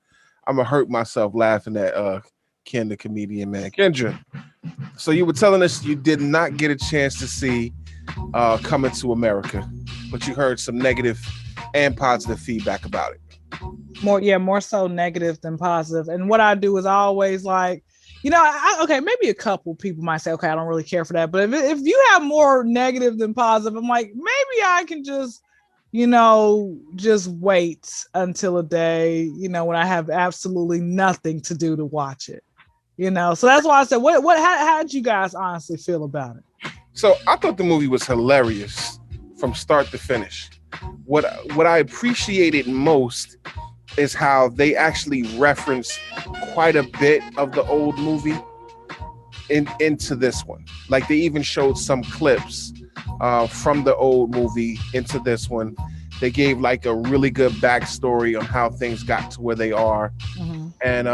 I'm gonna hurt myself laughing at Ken, the comedian, man. Kyndra, so you were telling us you did not get a chance to see Coming to America, but you heard some negative and positive feedback about it.
More so negative than positive. And what I do is I always like, okay, maybe a couple people might say, okay, I don't really care for that. But if you have more negative than positive, I'm like, maybe I can just, just wait until a day, when I have absolutely nothing to do to watch it. So that's why I said, how did you guys honestly feel about it?
So I thought the movie was hilarious from start to finish. What I appreciated most is how they actually reference quite a bit of the old movie into this one. Like they even showed some clips from the old movie into this one. They gave like a really good backstory on how things got to where they are. And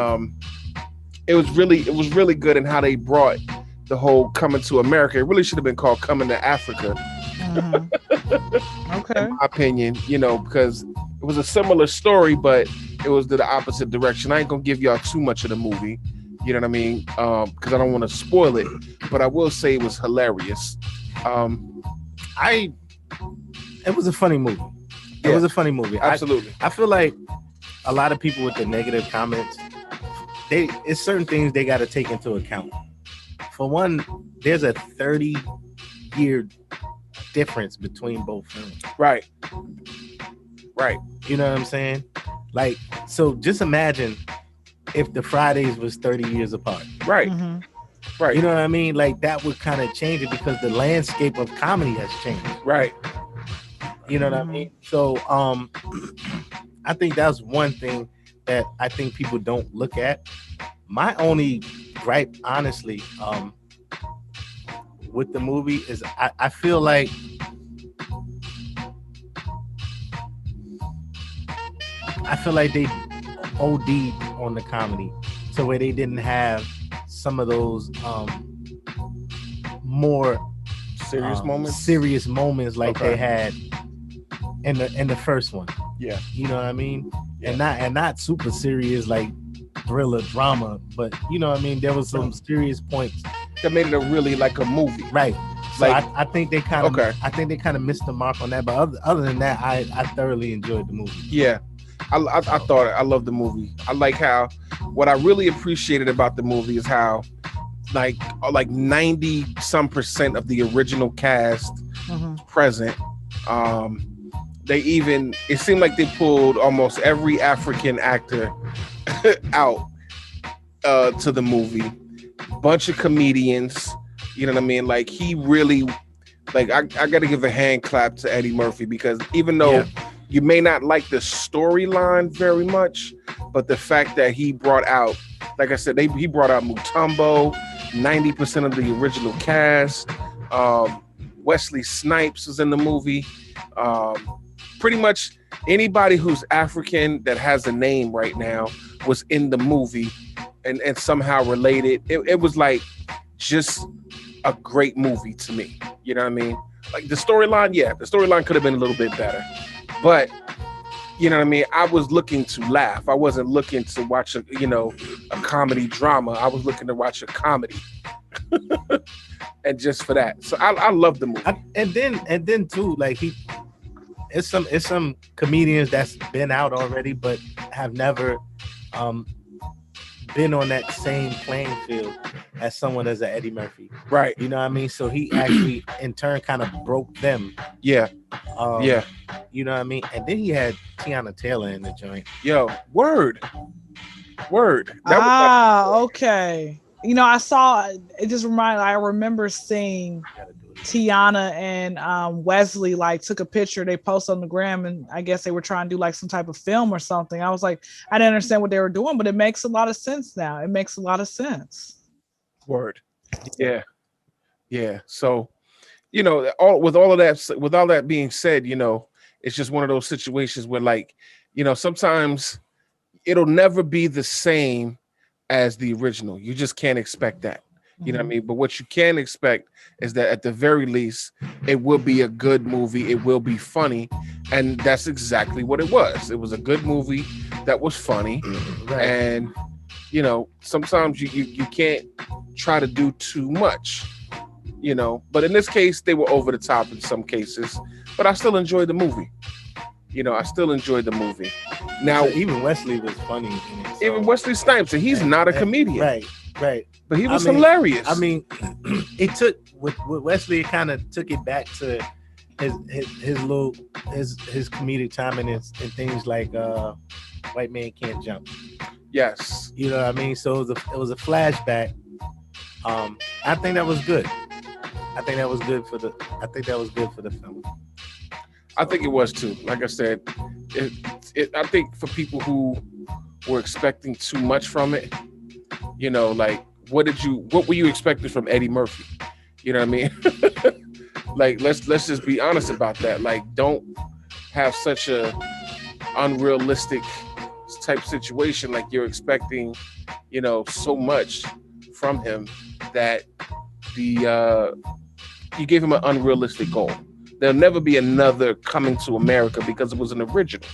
it was really good in how they brought the whole Coming to America. It really should have been called Coming to Africa.
Okay.
In my opinion, because it was a similar story, but it was the opposite direction. I ain't gonna give y'all too much of the movie, you know what I mean? Because I don't want to spoil it, but I will say it was hilarious.
It was a funny movie. It was a funny movie.
Absolutely.
I feel like a lot of people with the negative comments, it's certain things they got to take into account. For one, there's a 30-year difference between both films.
Right.
You know what I'm saying? Like, so just imagine if the Fridays was 30 years apart.
Right. Right.
You know what I mean? Like that would kind of change it because the landscape of comedy has changed.
Right.
You know what I mean? So I think that's one thing that I think people don't look at. My only gripe, honestly, with the movie is I feel like they OD'd on the comedy to where they didn't have some of those more serious moments like they had in the first one.
Yeah.
You know what I mean? Yeah. And not super serious like thriller drama, but you know what I mean? There was some serious points
that made it really like a movie.
Right. So like, I think they kind of
okay.
I think they kind of missed the mark on that. But other than that, I thoroughly enjoyed the movie.
Yeah. I thought I loved the movie. I like how what I really appreciated about the movie is how like 90% of the original cast present. It seemed like they pulled almost every African actor out to the movie. Bunch of comedians, you know what I mean? Like he really, like I gotta give a hand clap to Eddie Murphy because even though you may not like the storyline very much, but the fact that he brought out, like I said, he brought out Mutombo, 90% of the original cast. Wesley Snipes was in the movie. Pretty much anybody who's African that has a name right now was in the movie and somehow related. It was like just a great movie to me. You know what I mean? Like the storyline, the storyline could have been a little bit better, but you know what I mean? I was looking to laugh. I wasn't looking to watch a comedy drama. I was looking to watch a comedy. And just for that. So I love the movie.
And then too, like it's some comedians that's been out already, but have never been on that same playing field as someone as a Eddie Murphy.
Right.
You know what I mean? So he actually in turn kind of broke them.
Yeah.
You know what I mean? And then he had Tiana Taylor in the joint.
Yo, word.
Okay. You know, I remember seeing Tiana and Wesley like took a picture. They posted on the gram, and I guess they were trying to do like some type of film or something. I was like, I didn't understand what they were doing, but it makes a lot of sense now. It makes a lot of sense.
Word. Yeah. So, with all that being said, it's just one of those situations where, like, sometimes it'll never be the same as the original. You just can't expect that. You know what I mean? But what you can expect is that at the very least, it will be a good movie. It will be funny. And that's exactly what it was. It was a good movie that was funny. Right. And, sometimes you can't try to do too much, But in this case, they were over the top in some cases. But I still enjoyed the movie. Now,
even Wesley was funny in it. So.
Even Wesley Snipes, and he's not a comedian.
Right.
But he was hilarious.
I mean, it took with Wesley. It kind of took it back to his comedic timing and things like White Man Can't Jump.
Yes.
You know what I mean? So it was a flashback. I think that was good. I think that was good for the film.
I think it was too. Like I said, I think for people who were expecting too much from it, like what were you expecting from Eddie Murphy? You know what I mean? Like let's just be honest about that. Like, don't have such a unrealistic type situation. Like you're expecting, so much from him that you gave him an unrealistic goal. There'll never be another Coming to America because it was an original.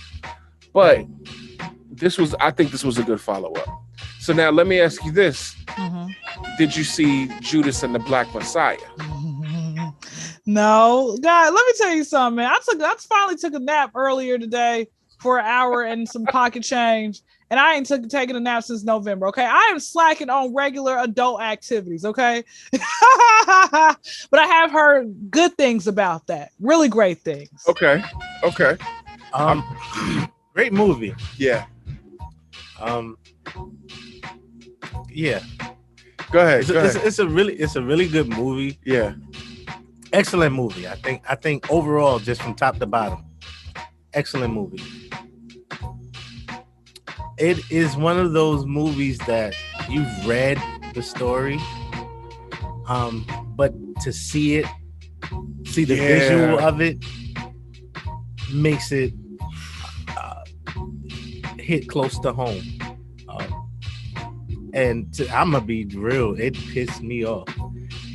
But I think this was a good follow-up. So now let me ask you this. Did you see Judas and the Black Messiah?
No. God, let me tell you something, man. I finally took a nap earlier today for an hour and some pocket change. And I ain't taking a nap since November, okay? I am slacking on regular adult activities, okay? But I have heard good things about that. Really great things.
Okay.
Great movie.
Yeah.
Yeah.
Go ahead.
It's a really good movie.
Yeah.
Excellent movie. I think overall, just from top to bottom, excellent movie. It is one of those movies that you've read the story, but to see the visual of it makes it hit close to home. I'm gonna be real, it pissed me off.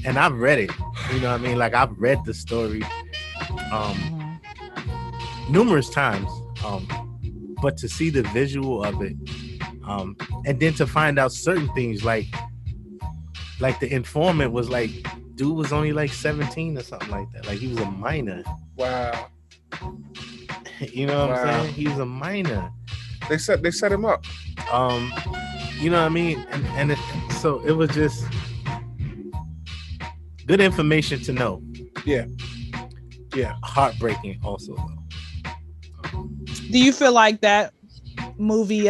And I've read it, you know what I mean? Like I've read the story numerous times. But to see the visual of it, and then to find out certain things like the informant was like, dude was only like 17 or something like that. Like he was a minor.
Wow.
You know what I'm saying? He was a minor.
They set him up.
You know what I mean? And so it was just good information to know. Yeah. Heartbreaking also though.
Do you feel like that movie,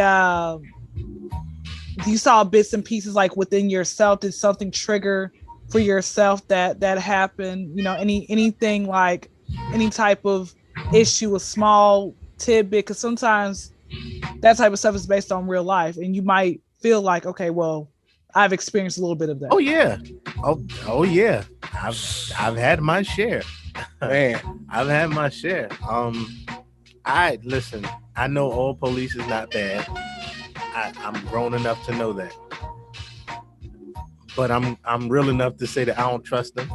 you saw bits and pieces like within yourself? Did something trigger for yourself that happened? Anything like any type of issue, a small tidbit? Because sometimes that type of stuff is based on real life, and you might feel like, okay, well, I've experienced a little bit of that.
Oh yeah. Oh yeah. I've had my share.
Man,
I've had my share. Listen, I know all police is not bad. I'm grown enough to know that. But I'm real enough to say that I don't trust them.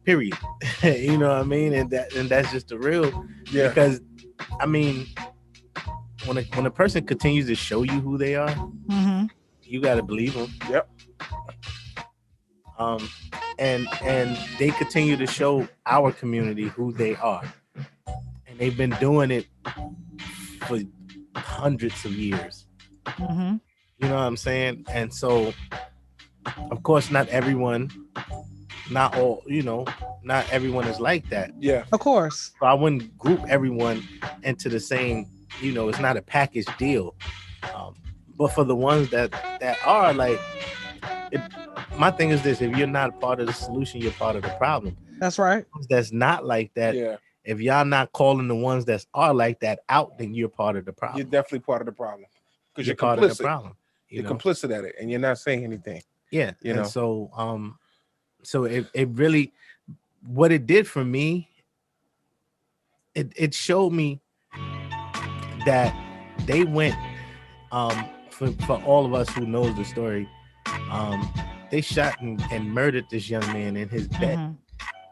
period. You know what I mean? And that's just the real.
Yeah.
Because I mean, when a person continues to show you who they are, you got to believe them.
Yep.
And they continue to show our community who they are, and they've been doing it for hundreds of years. You know what I'm saying? And so, of course, not everyone is like that.
Yeah.
Of course.
So I wouldn't group everyone into the same. It's not a package deal. But for the ones that are like, my thing is this: if you're not a part of the solution, you're part of the problem.
That's right.
That's not like that.
Yeah.
If y'all not calling the ones that are like that out, then you're part of the problem.
You're definitely part of the problem because you're
part
complicit.
of the problem.
You're complicit at it, and you're not saying anything.
Yeah.
You know.
So it really, what it did for me, it showed me that they went, for all of us who knows the story, they shot and murdered this young man in his bed.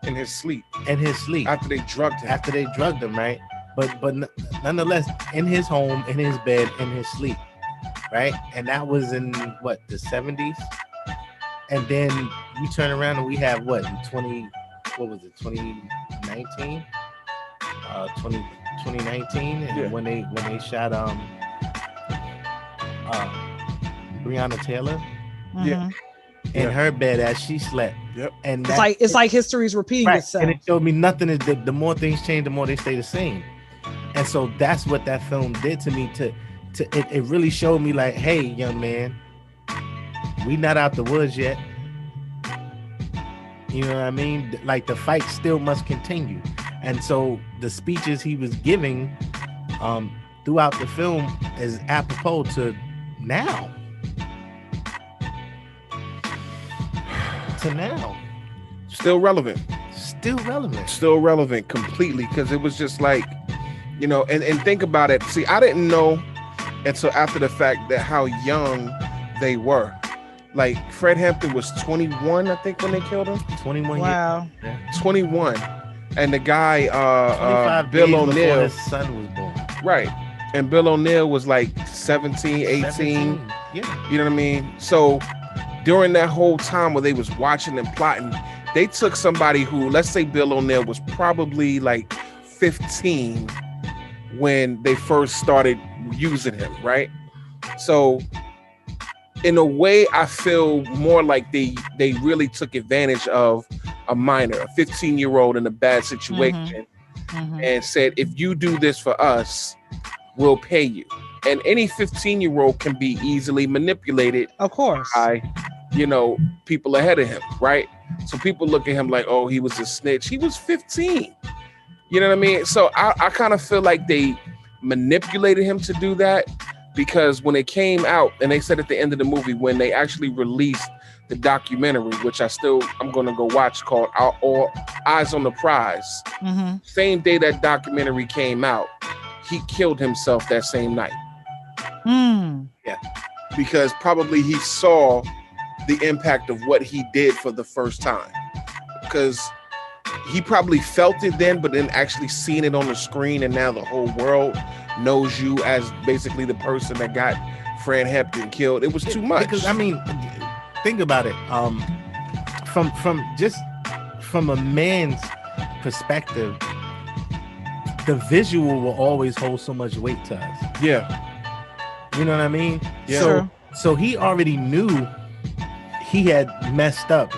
In his sleep.
After
they drugged him.
Right? But nonetheless, in his home, in his bed, in his sleep. Right? And that was in the 70s. And then we turn around and we have 2019? 2019, and when they shot Breonna Taylor in her bed as she slept.
Yep.
And
it's like history's repeating itself.
And it showed me nothing is the more things change, the more they stay the same. And so that's what that film did to me. It really showed me like, hey, young man, we not out the woods yet. You know what I mean? Like the fight still must continue. And so the speeches he was giving throughout the film is apropos to now.
Still relevant completely, because it was just like, and think about it. See, I didn't know until after the fact that how young they were. Like Fred Hampton was 21, I think, when they killed him.
21
wow.
years.
21. And the guy, Bill O'Neill,
his son was born.
Right. And Bill O'Neill was like 17, 18.
17. Yeah.
You know what I mean? So during that whole time where they was watching and plotting, they took somebody who, let's say Bill O'Neill was probably like 15 when they first started using him, right? So in a way, I feel more like they really took advantage of a minor, a 15-year-old in a bad situation, and said, if you do this for us, we'll pay you. And any 15-year-old can be easily manipulated,
of course,
by, people ahead of him, right? So people look at him like, oh, he was a snitch. He was 15. You know what I mean? So I kind of feel like they manipulated him to do that, because when it came out, and they said at the end of the movie, when they actually released the documentary, which I'm going to go watch, called All Eyes on the Prize. Same day that documentary came out, he killed himself that same night. Yeah. Because probably he saw the impact of what he did for the first time. Because he probably felt it then, but then actually seeing it on the screen, and now the whole world knows you as basically the person that got Fred Hampton killed. It was too much.
Because I mean, think about it. From a man's perspective, the visual will always hold so much weight to us.
Yeah.
You know what I mean?
Yeah.
So he already knew he had messed up.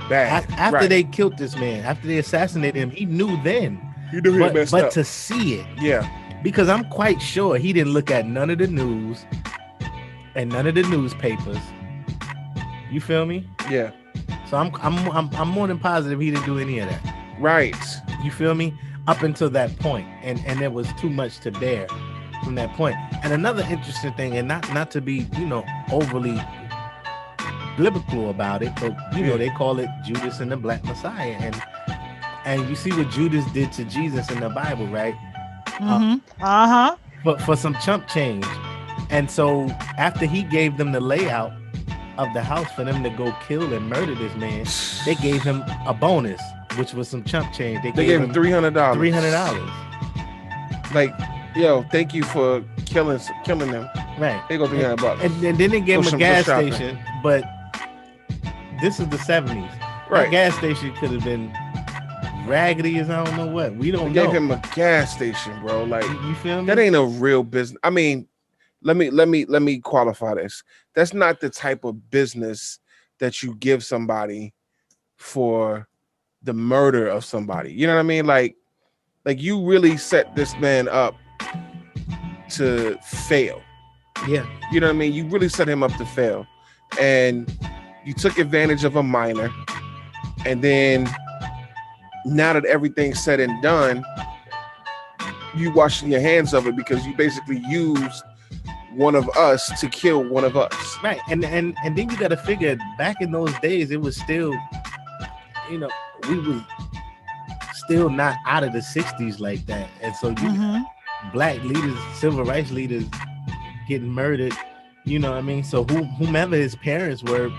Bad.
After they killed this man, after they assassinated him, he knew then.
He knew he had messed up.
But to see it.
Yeah.
Because I'm quite sure he didn't look at none of the news and none of the newspapers. You feel me?
Yeah.
So I'm more than positive he didn't do any of that.
Right.
You feel me? Up until that point. And there was too much to bear from that point. And another interesting thing, and not to be, overly biblical about it, but they call it Judas and the Black Messiah. And you see what Judas did to Jesus in the Bible, right? But for some chump change. And so after he gave them the layout of the house for them to go kill and murder this man, they gave him a bonus. which was some chump change.
They gave him $300.
$300.
Like, yo, thank you for killing them.
Right.
They go $300.
And then they gave him a gas
shopping.
station, but this is the 70s.
Right.
That gas station could have been raggedy as I don't know what. We don't
They
know.
gave him a gas station, bro. Like,
you feel me?
that ain't a real business. I mean, let me qualify this. That's not the type of business that you give somebody for the murder of somebody. You know what I mean? Like you really set this man up to fail.
Yeah.
You know what I mean? You really set him up to fail. And you took advantage of a minor. And then now that everything's said and done, you washing your hands of it because you basically used one of us to kill one of us.
Right. And then you got to figure back in those days, it was still, we was still not out of the 60s like that. And so black leaders, civil rights leaders getting murdered, you know what I mean? So whomever his parents were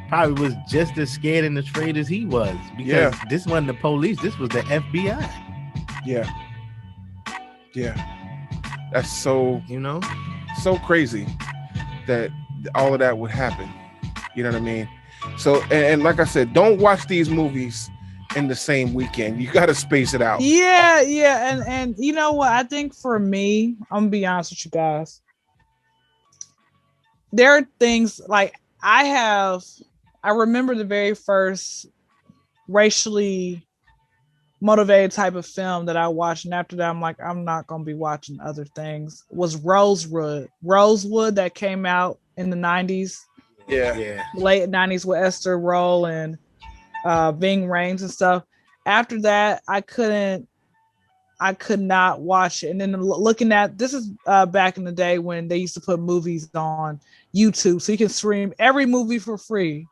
probably was just as scared and afraid as he was, because this wasn't the police, this was the FBI.
Yeah. That's so, so crazy that all of that would happen. You know what I mean? So, and like I said, don't watch these movies in the same weekend. You got to space it out.
Yeah. And you know what? I think for me, I'm gonna be honest with you guys. There are things like I remember the very first racially motivated type of film that I watched, and after that I'm like, I'm not gonna be watching other things. Was Rosewood that came out in the 90s.
Yeah.
Late 90s with Esther Roll and Ving Rhames and stuff. After that, I could not watch it. And then looking at, this is back in the day when they used to put movies on YouTube, so you can stream every movie for free.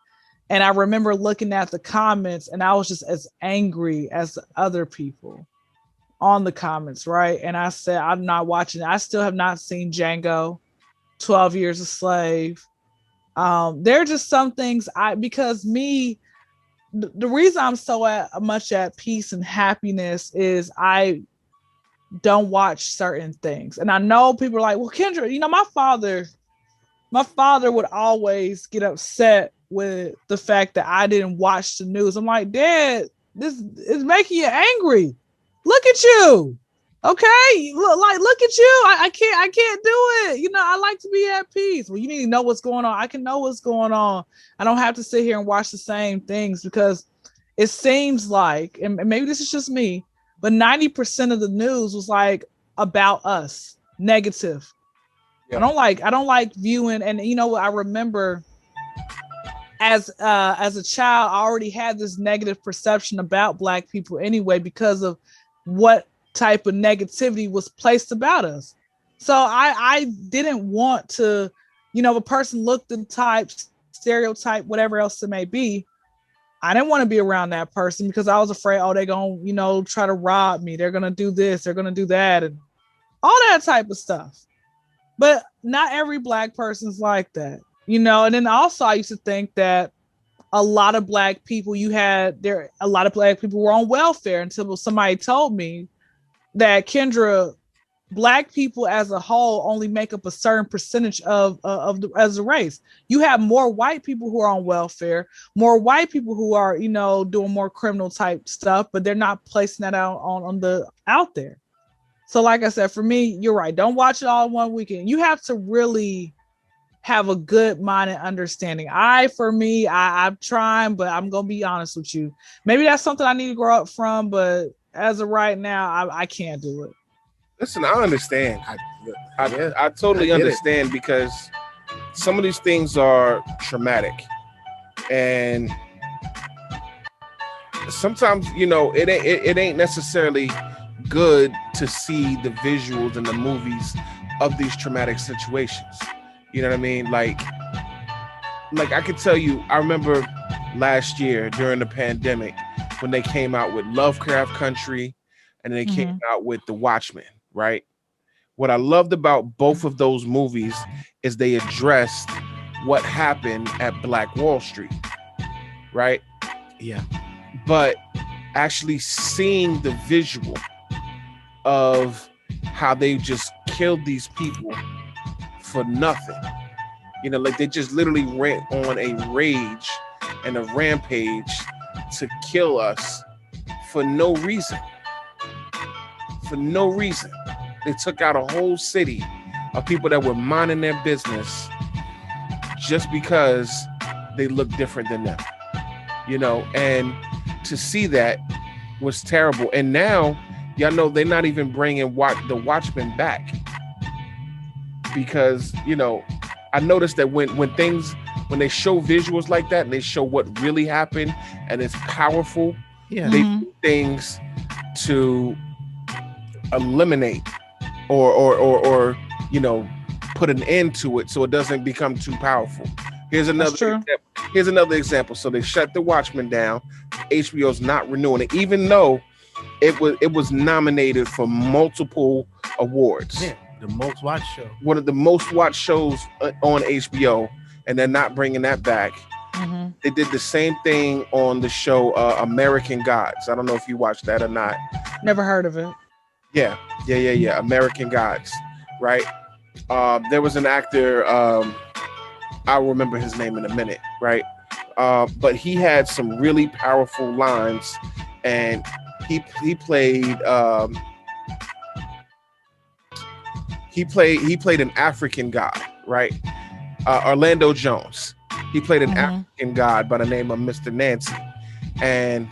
And I remember looking at the comments, and I was just as angry as the other people on the comments, right? And I said, I'm not watching it. I still have not seen Django, 12 Years a Slave. There are just some things the reason I'm so much at peace and happiness is I don't watch certain things. And I know people are like, well, Kyndra, my father would always get upset with the fact that I didn't watch the news. I'm like, Dad, this is making you angry. Look at you. Okay. Look at you. I can't do it. I like to be at peace. Well, you need to know what's going on. I can know what's going on. I don't have to sit here and watch the same things, because it seems like, and maybe this is just me, but 90% of the news was like about us, negative. Yeah. I don't like viewing. And you know what? I remember as a child, I already had this negative perception about Black people anyway, because of what type of negativity was placed about us. So I didn't want to, if a person looked the type, stereotype, whatever else it may be, I didn't want to be around that person, because I was afraid, they're going to, try to rob me. They're going to do this, they're going to do that, and all that type of stuff. But not every Black person's like that, and then also I used to think that a lot of Black people a lot of Black people were on welfare, until somebody told me that, Kyndra, Black people as a whole only make up a certain percentage as a race. You have more white people who are on welfare, more white people who are, doing more criminal type stuff, but they're not placing that out there. So like I said, for me, you're right. Don't watch it all in one weekend. You have to really have a good mind and understanding. I'm trying, but I'm going to be honest with you. Maybe that's something I need to grow up from, but as of right now, I can't do it.
Listen, I understand. I totally understand, because some of these things are traumatic, and sometimes it ain't necessarily good to see the visuals in the movies of these traumatic situations. You know what I mean? Like I could tell you, I remember last year during the pandemic when they came out with Lovecraft Country, and then they came out with The Watchmen, right? What I loved about both of those movies is they addressed what happened at Black Wall Street, right?
Yeah.
But actually seeing the visual of how they just killed these people for nothing. You know, like they just literally went on a rage and a rampage to kill us for no reason. For no reason. They took out a whole city of people that were minding their business just because they look different than them. You know, and to see that was terrible. And now, y'all know they're not even bringing the Watchmen back because, you know, I noticed that when they show visuals like that and they show what really happened and it's powerful,
Yeah.
they do things to eliminate or you know, put an end to it so it doesn't become too powerful. Here's another example. So they shut the Watchmen down. HBO's not renewing it, even though it was nominated for multiple awards.
Yeah, the most watched show.
One of the most watched shows on HBO, and they're not bringing that back.
Mm-hmm.
They did the same thing on the show American Gods. I don't know if you watched that or not.
Never heard of it.
Yeah. American Gods, right? There was an actor, I'll remember his name in a minute, right? But he had some really powerful lines, and he played an African god, right? Orlando Jones. He played an African god by the name of Mr. Nancy, and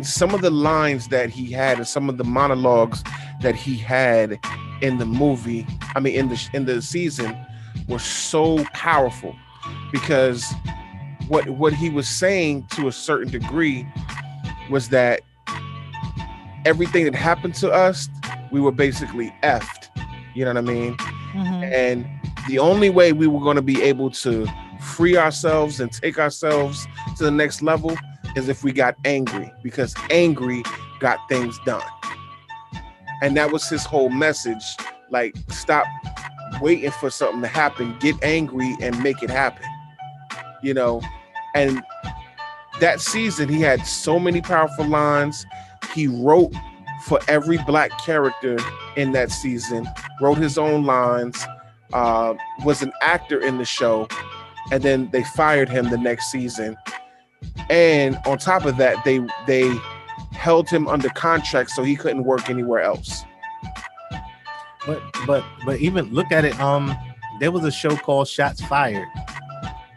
some of the lines that he had, and some of the monologues that he had in the movie, I mean in the season, were so powerful because what he was saying to a certain degree was that everything that happened to us, we were basically effed. You know what I mean?
Mm-hmm.
And the only way we were going to be able to free ourselves and take ourselves to the next level is if we got angry, because angry got things done. And that was his whole message. Like, stop waiting for something to happen, get angry and make it happen. You know, and that season he had so many powerful lines. He wrote for every black character in that season, wrote his own lines, was an actor in the show, and then they fired him the next season. And on top of that, they held him under contract so he couldn't work anywhere else.
But even look at it. There was a show called Shots Fired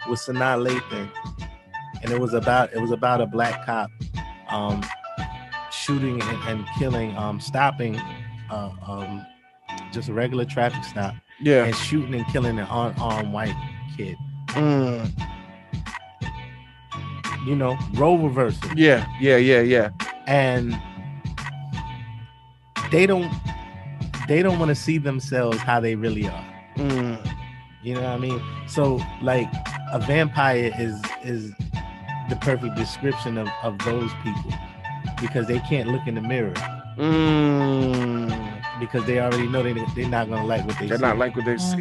with Sanaa Lathan, and it was about a black cop shooting and killing, stopping just a regular traffic stop, and shooting and killing an unarmed white kid. You know, role reversal. Yeah. And they don't want to see themselves how they really are. You know what I mean? So like a vampire is the perfect description of those people, because they can't look in the mirror. Because they already know they're not gonna like what they see.
They're not like what they see.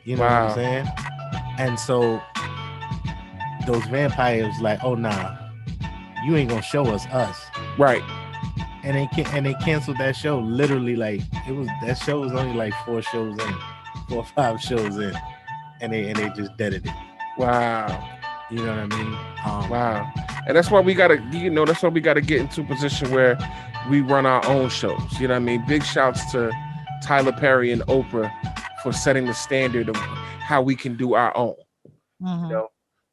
You know what I'm saying? And so those vampires like, oh nah, you ain't gonna show us.
Right.
And they canceled that show literally. Like that show was only like 4 or 5 shows in, and they just deaded it.
Wow.
You know what I mean?
Wow. And that's why we gotta get into a position where we run our own shows. You know what I mean? Big shouts to Tyler Perry and Oprah for setting the standard of how we can do our own. You know?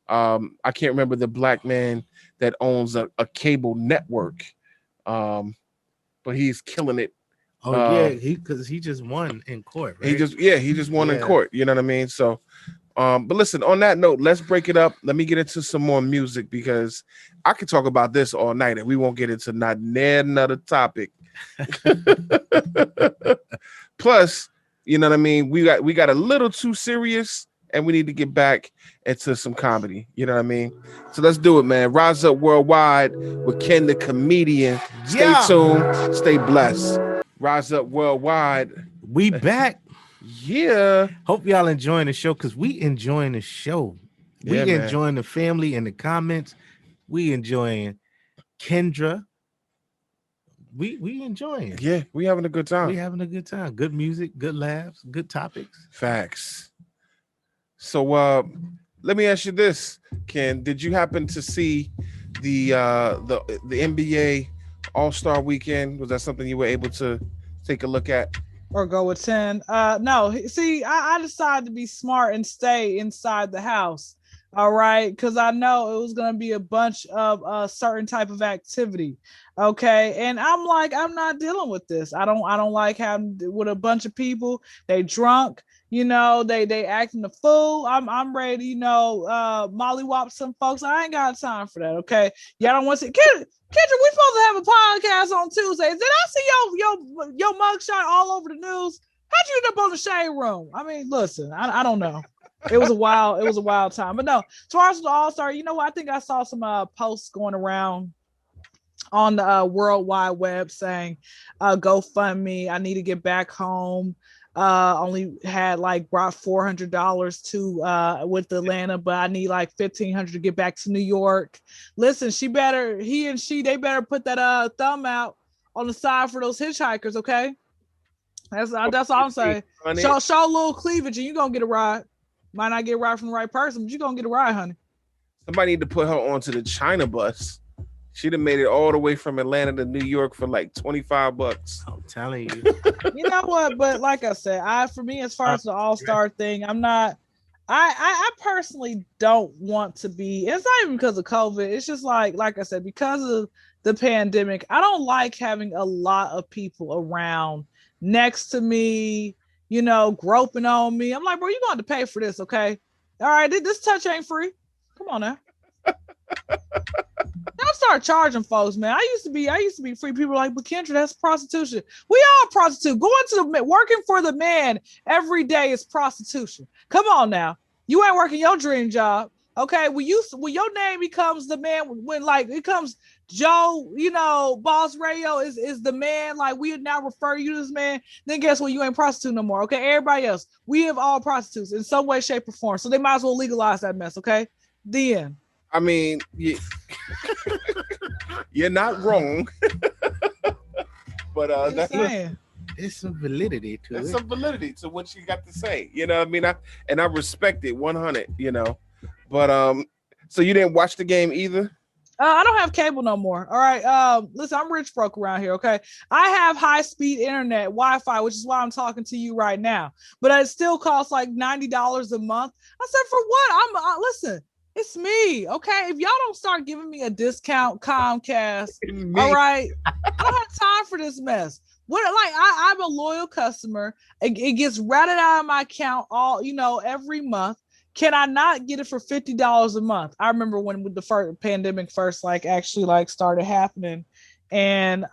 I can't remember the black man that owns a cable network, but he's killing it.
Because he just won in court, right?
He just won in court. You know what I mean? So, but listen, on that note, let's break it up. Let me get into some more music, because I could talk about this all night and we won't get into not another topic. Plus, you know what I mean? We got a little too serious, and we need to get back into some comedy. You know what I mean? So let's do it, man. Rise Up Worldwide with Ken the Comedian. Stay tuned. Stay blessed. Rise Up Worldwide.
We back.
Yeah.
Hope y'all enjoying the show, because we enjoying the show. We enjoying the family and the comments. We enjoying Kyndra. We enjoying.
Yeah, we having a good time.
We having a good time. Good music, good laughs, good topics.
Facts. So let me ask you this, Ken. Did you happen to see the NBA All-Star weekend? Was that something you were able to take a look at?
Or go with 10? No. See, I decided to be smart and stay inside the house. All right, because I know it was gonna be a bunch of certain type of activity. Okay, and I'm like, I'm not dealing with this. I don't like having with a bunch of people. They drunk, they acting the fool. I'm ready to, mollywop some folks. I ain't got time for that. Okay, y'all don't want to see Kendra, we supposed to have a podcast on Tuesdays. Did I see your mugshot all over the news? How'd you end up on the Shade Room? I mean, listen, I don't know. It was a wild time. But no, as far as the All-Star, you know what? I think I saw some posts going around on the World Wide Web saying, GoFundMe, I need to get back home. Only had brought $400 to with Atlanta, but I need $1,500 to get back to New York. Listen, they better put that thumb out on the side for those hitchhikers, okay? That's all I'm saying. Show a little cleavage and you're gonna get a ride. Might not get a ride from the right person, but you're gonna get a ride, honey.
Somebody need to put her onto the China bus. She'd have made it all the way from Atlanta to New York for $25.
I'm telling you.
You know what? But like I said, for me, as far as the All-Star thing, I'm not. I personally don't want to be. It's not even because of COVID. It's just like I said, because of the pandemic. I don't like having a lot of people around next to me, groping on me. I'm like, bro, you're going to pay for this, okay? All right, this touch ain't free. Come on now. I'll start charging folks, man. I used to be free. People are like, but Kyndra, that's prostitution. We all prostitute. Working for the man every day is prostitution. Come on now. You ain't working your dream job. Okay. When your name becomes the man, when it comes Joe, Boss Radio is the man, we now refer you to this man, then guess what? You ain't prostitute no more. Okay. Everybody else, we have all prostitutes in some way, shape, or form. So they might as well legalize that mess. Okay. The end.
I mean, you're not wrong, but
there's some validity to it.
There's some validity to what you got to say. You know what I mean? I respect it 100. But so you didn't watch the game either?
I don't have cable no more. All right. Listen, I'm rich broke around here. Okay. I have high speed internet, Wi-Fi, which is why I'm talking to you right now. But it still costs $90 a month. I said, for what? Listen. It's me, okay? If y'all don't start giving me a discount, Comcast, all right? I don't have time for this mess. I'm a loyal customer. It gets ratted out of my account every month. Can I not get it for $50 a month? I remember when the first pandemic actually started happening, and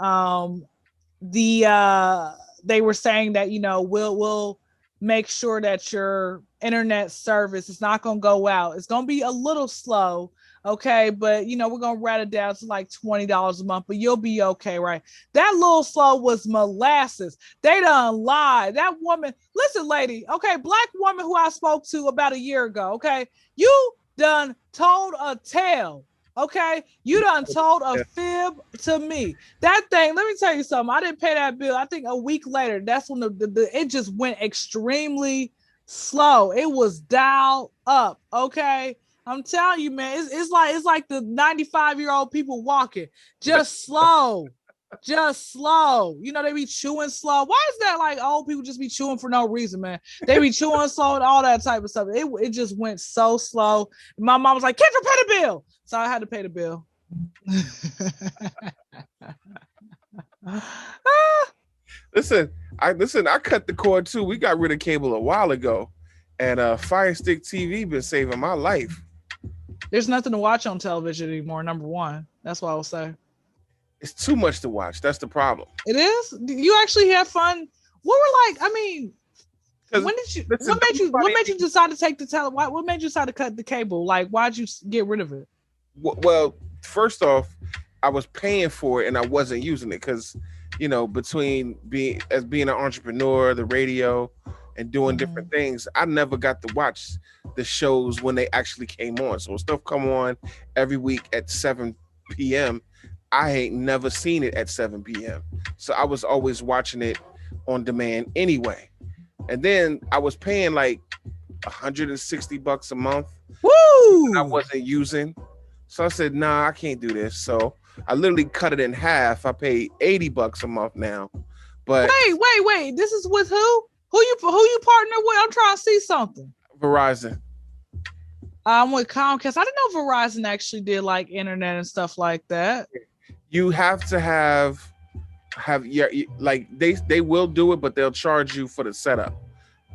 they were saying that we'll make sure that your internet service is not going to go out. It's going to be a little slow, okay? But, we're going to rat it down to $20 a month, but you'll be okay, right? That little slow was molasses. They done lied. That woman, listen, lady, okay, black woman who I spoke to about a year ago, okay? You done told a tale. Okay, you done told a fib to me. That thing, let me tell you something. I didn't pay that bill. I think a week later, that's when it just went extremely slow. It was dialed up. Okay, I'm telling you, man. It's like the 95-year-old people walking, just slow, just slow. They be chewing slow. Why is that old people just be chewing for no reason, man? They be chewing slow and all that type of stuff. It just went so slow. My mom was like, "Kyndra, pay the bill." So I had to pay the bill.
Listen, I cut the cord too. We got rid of cable a while ago, and Fire Stick TV been saving my life.
There's nothing to watch on television anymore. Number one, that's what I will say.
It's too much to watch. That's the problem.
It is. You actually have fun. What made you decide to take the what made you decide to cut the cable? Why'd you get rid of it?
Well, first off, I was paying for it and I wasn't using it because, between being an entrepreneur, the radio, and doing different things, I never got to watch the shows when they actually came on. So when stuff come on every week at 7 p.m., I ain't never seen it at 7 p.m. So I was always watching it on demand anyway. And then I was paying like $160 a month.
Woo!
I wasn't using. So I said, nah, I can't do this. So I literally cut it in half. I paid $80 a month now. But
wait. This is with who? Who you partner with? I'm trying to see something.
Verizon.
I'm with Comcast. I didn't know Verizon actually did like internet and stuff like that.
You have to have like they will do it, but they'll charge you for the setup.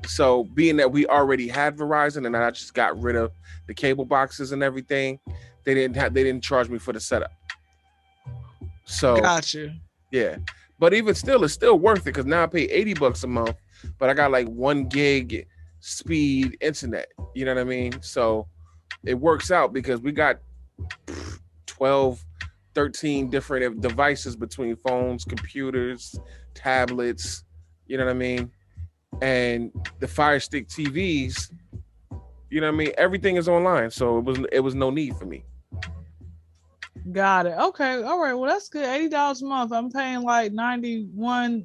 So being that we already had Verizon and I just got rid of the cable boxes and everything, they didn't charge me for the setup. So
gotcha.
Yeah. But even still, it's still worth it because now I pay $80 a month, but I got like 1 gig speed internet. You know what I mean? So it works out because we got 12, 13 different devices between phones, computers, tablets, you know what I mean? And the Fire Stick TVs, you know what I mean? Everything is online. So it was no need for me.
Got it. Okay. All right. Well, that's good. $80 a month. I'm paying like 91.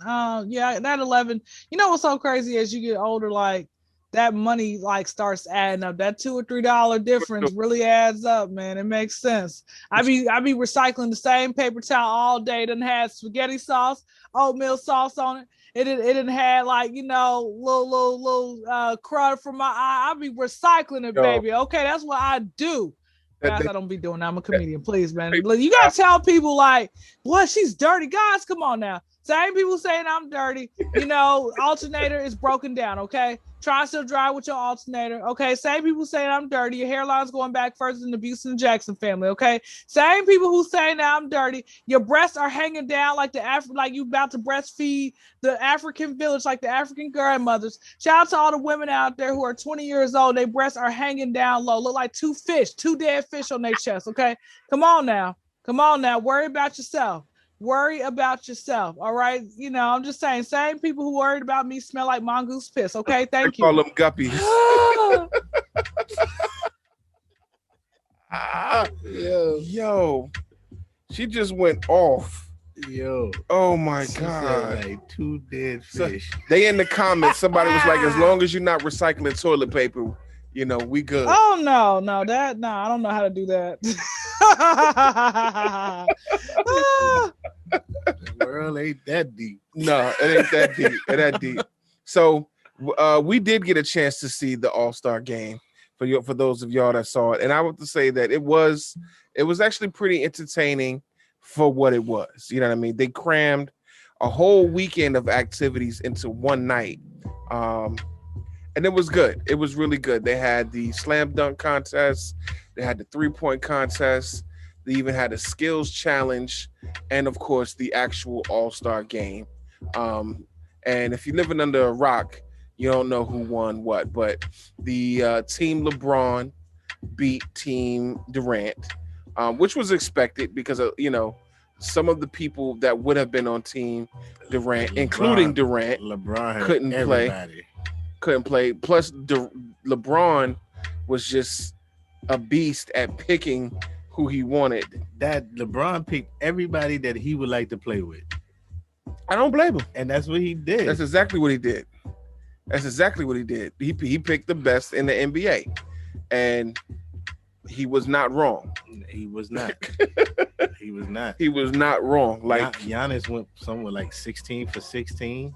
Yeah, that 11. You know what's so crazy as you get older, like that money like starts adding up. That $2 or $3 difference really adds up, man. It makes sense. I be recycling the same paper towel all day. It done had spaghetti sauce, oatmeal sauce on it. It didn't have like, you know, little crud from my eye. I be recycling it, baby. Okay, that's what I do. Guys, I don't be doing that. I'm a comedian. Please, man. You gotta tell people like, what? She's dirty. Guys, come on now. Same people saying I'm dirty. You know, alternator is broken down. Okay, try still drive with your alternator. Okay, same people saying I'm dirty. Your hairline's going back further than the Buston Jackson family. Okay, same people who saying that I'm dirty. Your breasts are hanging down like like you about to breastfeed the African village, like the African grandmothers. Shout out to all the women out there who are 20 years old. Their breasts are hanging down low, look like two dead fish on their chest. Okay, come on now. Worry about yourself. All right. You know, I'm just saying, same people who worried about me smell like mongoose piss. Okay. Thank you.
Call them guppies. Yo, she just went off.
Yo.
Oh my God.
Like 2 dead fish.
So they in the comments, somebody was like, as long as you're not recycling toilet paper, you know, we good.
Oh no, I don't know how to do that.
The world ain't that deep.
No, it ain't that deep. It ain't that deep. So we did get a chance to see the All-Star game for those of y'all that saw it. And I want to say that it was actually pretty entertaining for what it was. You know what I mean? They crammed a whole weekend of activities into one night. And it was good. It was really good. They had the slam dunk contest. They had the 3-point contest. They even had a skills challenge. And, of course, the actual All-Star game. And if you're living under a rock, you don't know who won what. But the Team LeBron beat Team Durant, which was expected because, you know, some of the people that would have been on Team Durant, including Durant,
LeBron
couldn't play. Plus, LeBron was just a beast at picking who he wanted.
That LeBron picked everybody that he would like to play with.
I don't blame him.
And that's what he did.
That's exactly what he did. He picked the best in the NBA. And he was not wrong.
He was not. He was not.
He was not wrong. Like
Giannis went somewhere like 16 for 16.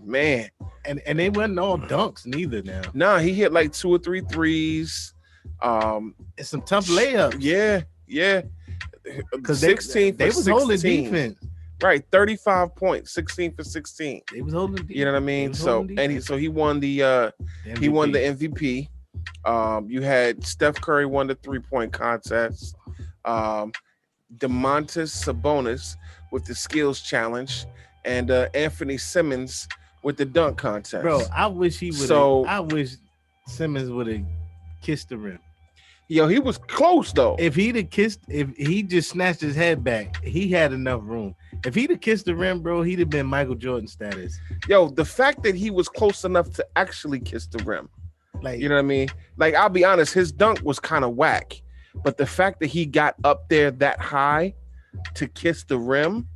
Man.
And they wasn't all dunks neither now.
Nah, he hit like 2 or 3 threes.
It's some tough layups.
Yeah.
Because
16
they was
16.
holding defense.
Right, 35 points, 16 for 16.
They was holding defense.
You know what I mean? He won the MVP. He won the MVP. You had Steph Curry won the 3-point contest. Domantas Sabonis with the skills challenge, and Anthony Simmons with the dunk contest.
Bro, I wish I wish Simmons would have kissed the rim.
Yo, he was close though.
If he just snatched his head back, he had enough room. If he'd have kissed the rim, bro, he'd have been Michael Jordan status.
Yo, the fact that he was close enough to actually kiss the rim,
Like,
you know what I mean? Like, I'll be honest, his dunk was kind of whack, but the fact that he got up there that high to kiss the rim,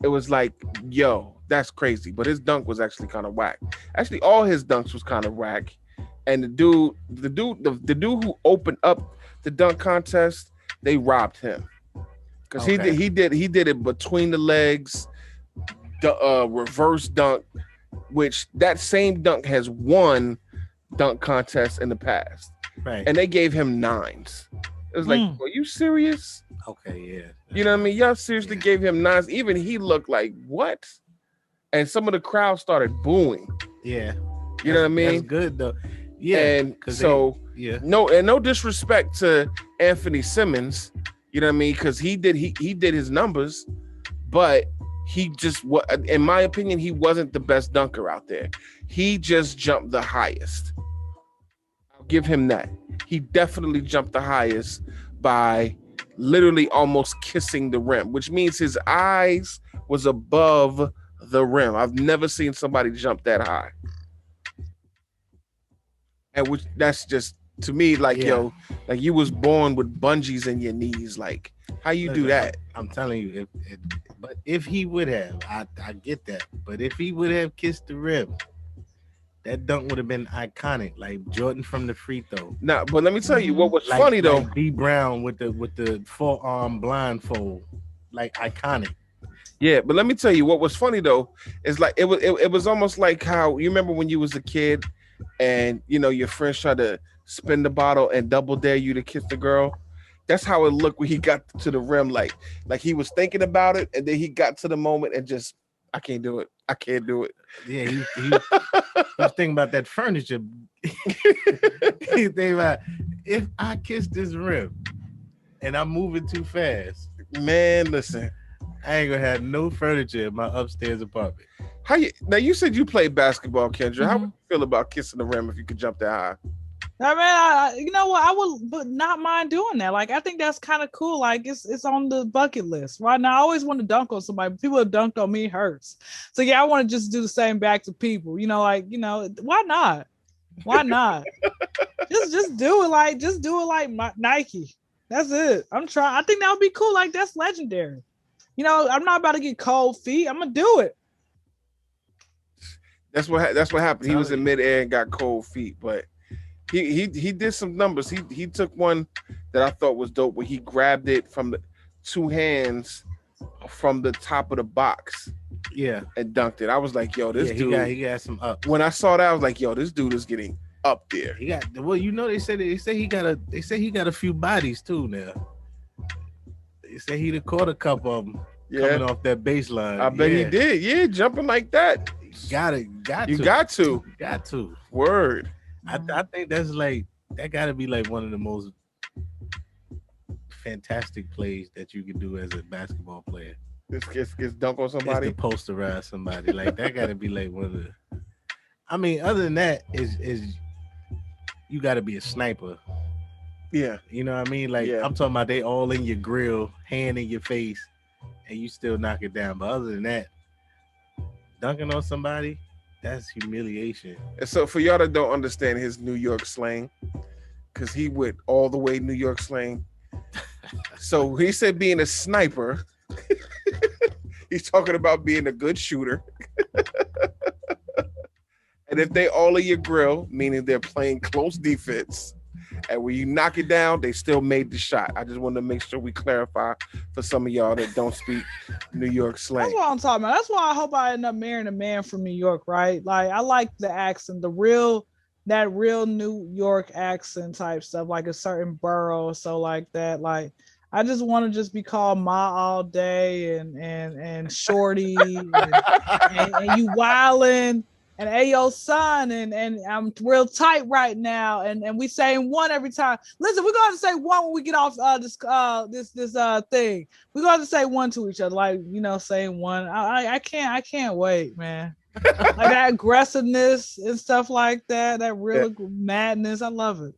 it was like, yo, that's crazy. But his dunk was actually kind of whack. Actually, all his dunks was kind of whack. And the dude who opened up the dunk contest, they robbed him. Because he did it between the legs, the reverse dunk, which that same dunk has won dunk contests in the past.
right.
And they gave him 9s. It was like, are you serious?
Okay, yeah.
You know what I mean? Y'all seriously gave him 9s. Even he looked like, what? And some of the crowd started booing.
Yeah.
You know what I mean?
That's good though. Yeah.
And so
yeah.
no disrespect to Anthony Simmons, you know what I mean? Because he did his numbers, but he just, in my opinion, he wasn't the best dunker out there. He just jumped the highest. I'll give him that. He definitely jumped the highest by literally almost kissing the rim, which means his eyes was above the rim. I've never seen somebody jump that high. And which that's just, to me, like, yo, like you was born with bungees in your knees. Like, how you do that?
I'm telling you, but if he would have, I get that. But if he would have kissed the rim, that dunk would have been iconic, like Jordan from the free throw.
Nah, but let me tell you what was funny though.
Like B Brown with the forearm blindfold, like iconic.
Yeah, but let me tell you what was funny though is like it was almost like how you remember when you was a kid and you know your friends tried to spin the bottle and double dare you to kiss the girl. That's how it looked when he got to the rim, like he was thinking about it and then he got to the moment and just, I can't do it. I can't do it.
Yeah, he was thinking about that furniture. He thinking about, if I kiss this rim and I'm moving too fast,
man, listen,
I ain't gonna have no furniture in my upstairs apartment.
Now you said you played basketball, Kyndra. How would you feel about kissing the rim if you could jump that high?
I mean, you know what? I would not mind doing that. Like, I think that's kind of cool. Like, it's on the bucket list right now. I always want to dunk on somebody. People have dunked on me hurts. So yeah, I want to just do the same back to people. You know, like, you know, why not? Why not? just do it like Nike. That's it. I'm trying. I think that would be cool. Like, that's legendary. You know, I'm not about to get cold feet. I'm gonna do it.
That's what happened. He was in midair and got cold feet, but he did some numbers. He took one that I thought was dope where he grabbed it from the 2 hands from the top of the box.
Yeah.
And dunked it. I was like, yo, this dude.
He got some up.
When I saw that, I was like, yo, this dude is getting up there.
He got, well, you know, they say he got a few bodies too now. They say he'd have caught a couple of them coming off that baseline.
I bet he did. Yeah, jumping like that.
Got to.
Word.
I think that's like, that got to be like one of the most fantastic plays that you can do as a basketball player.
This dunk on somebody.
It's to posterize somebody. Like, that got to be like one of the. I mean, other than that, is you got to be a sniper.
Yeah.
You know what I mean? Like, I'm talking about they all in your grill, hand in your face, and you still knock it down. But other than that, dunking on somebody, that's humiliation.
And so for y'all that don't understand his New York slang, because he went all the way New York slang. So he said being a sniper, he's talking about being a good shooter. And if they all in your grill, meaning they're playing close defense, and when you knock it down, they still made the shot. I just want to make sure we clarify for some of y'all that don't speak New York slang.
That's what I'm talking about. That's why I hope I end up marrying a man from New York, right? Like, I like the accent, that real New York accent type stuff, like a certain borough, so like that. Like, I just want to just be called Ma all day and Shorty and you wildin'. And Ayo son, and I'm real tight right now, and we saying one every time. Listen, we're going to say one when we get off this thing. We're going to say one to each other, like, you know, saying one. I can't wait, man. Like that aggressiveness and stuff like that, that real madness. I love it.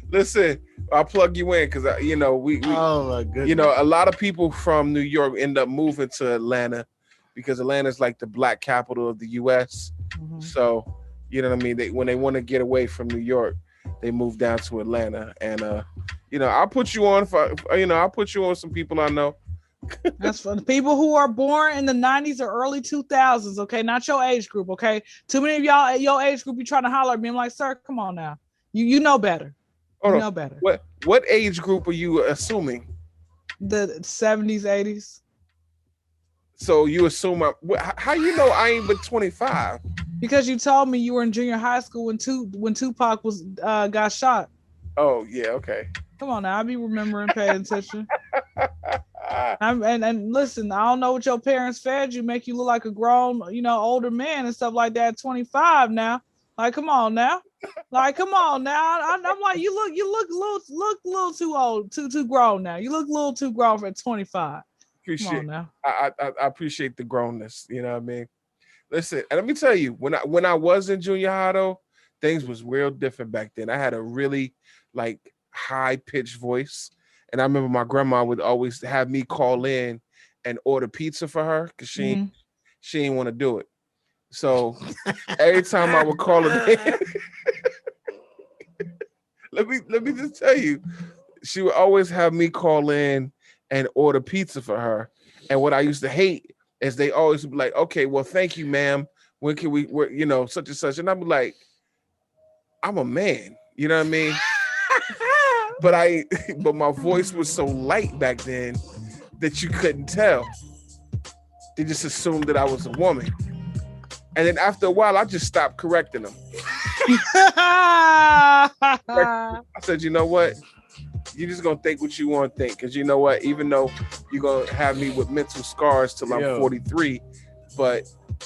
Listen, I'll plug you in because we
Oh my goodness.
a lot of people from New York end up moving to Atlanta because Atlanta's like the black capital of the U.S.
Mhm.
So you know what I mean. When they want to get away from New York, they move down to Atlanta, and I'll put you on for I'll put you on some people I know.
That's for the people who are born in the 90s or early 2000s. Okay, not your age group. Okay, too many of y'all at your age group, you trying to holler at me. I'm like, sir, come on now. You know better. You know better.
What age group are you assuming?
The 70s, 80s.
So you assume how you know I ain't but 25?
Because you told me you were in junior high school when Tupac was got shot.
Oh yeah, okay.
Come on now, I be remembering, paying attention. And listen, I don't know what your parents fed you, make you look like a grown, older man and stuff like that. 25 now, like come on now, I'm like you look a little too old, too grown now. You look a little too grown for 25. Come on now.
I appreciate the grownness. You know what I mean? Listen, and let me tell you, when I was in junior high though, things was real different back then. I had a really like high pitched voice. And I remember my grandma would always have me call in and order pizza for her because she didn't want to do it. So every time I would call her in, let me just tell you, she would always have me call in and order pizza for her. And what I used to hate is they always would be like, okay, well, thank you, ma'am. When can we, such and such. And I'd be like, I'm a man. You know what I mean? But my voice was so light back then that you couldn't tell. They just assumed that I was a woman. And then after a while, I just stopped correcting them. I said, you know what? You're just going to think what you want to think. Because you know what? Even though you're going to have me with mental scars till I'm 43, but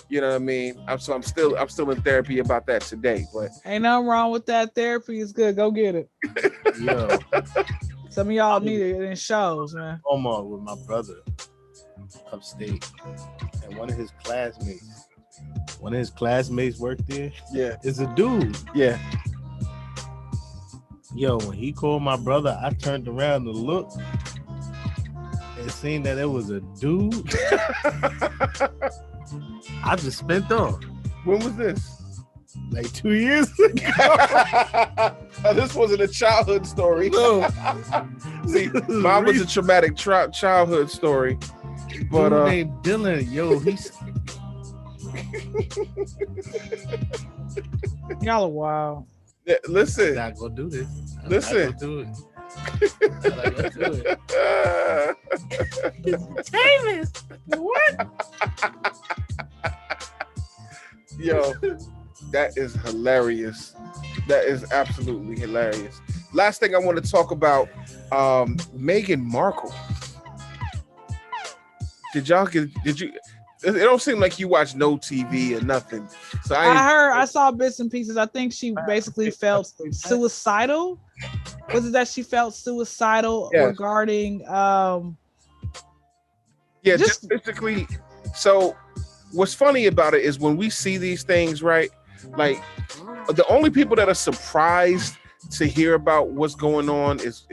you know what I mean? I'm still in therapy about that today. But
ain't nothing wrong with that. Therapy is good. Go get it.
Yo.
Some of y'all need it in shows, man.
Omar with my brother upstate. And one of his classmates worked there.
Yeah.
Is a dude.
Yeah.
Yo, when he called my brother, I turned around to look and seen that it was a dude. I just spent off.
When was this?
Like 2 years ago.
This wasn't a childhood story.
No.
See, mine was a traumatic childhood story. But
dude named Dylan, yo, he's
y'all are wild.
Yeah, listen.
I'm not gonna do this.
Listen.
Davis, what?
Yo, that is hilarious. That is absolutely hilarious. Last thing I want to talk about, Meghan Markle. Did you? It don't seem like you watch no TV or nothing. So
I saw bits and pieces. I think she basically felt suicidal. Was it that she felt suicidal regarding?
Just basically. So, what's funny about it is when we see these things, right? Like, the only people that are surprised to hear about what's going on is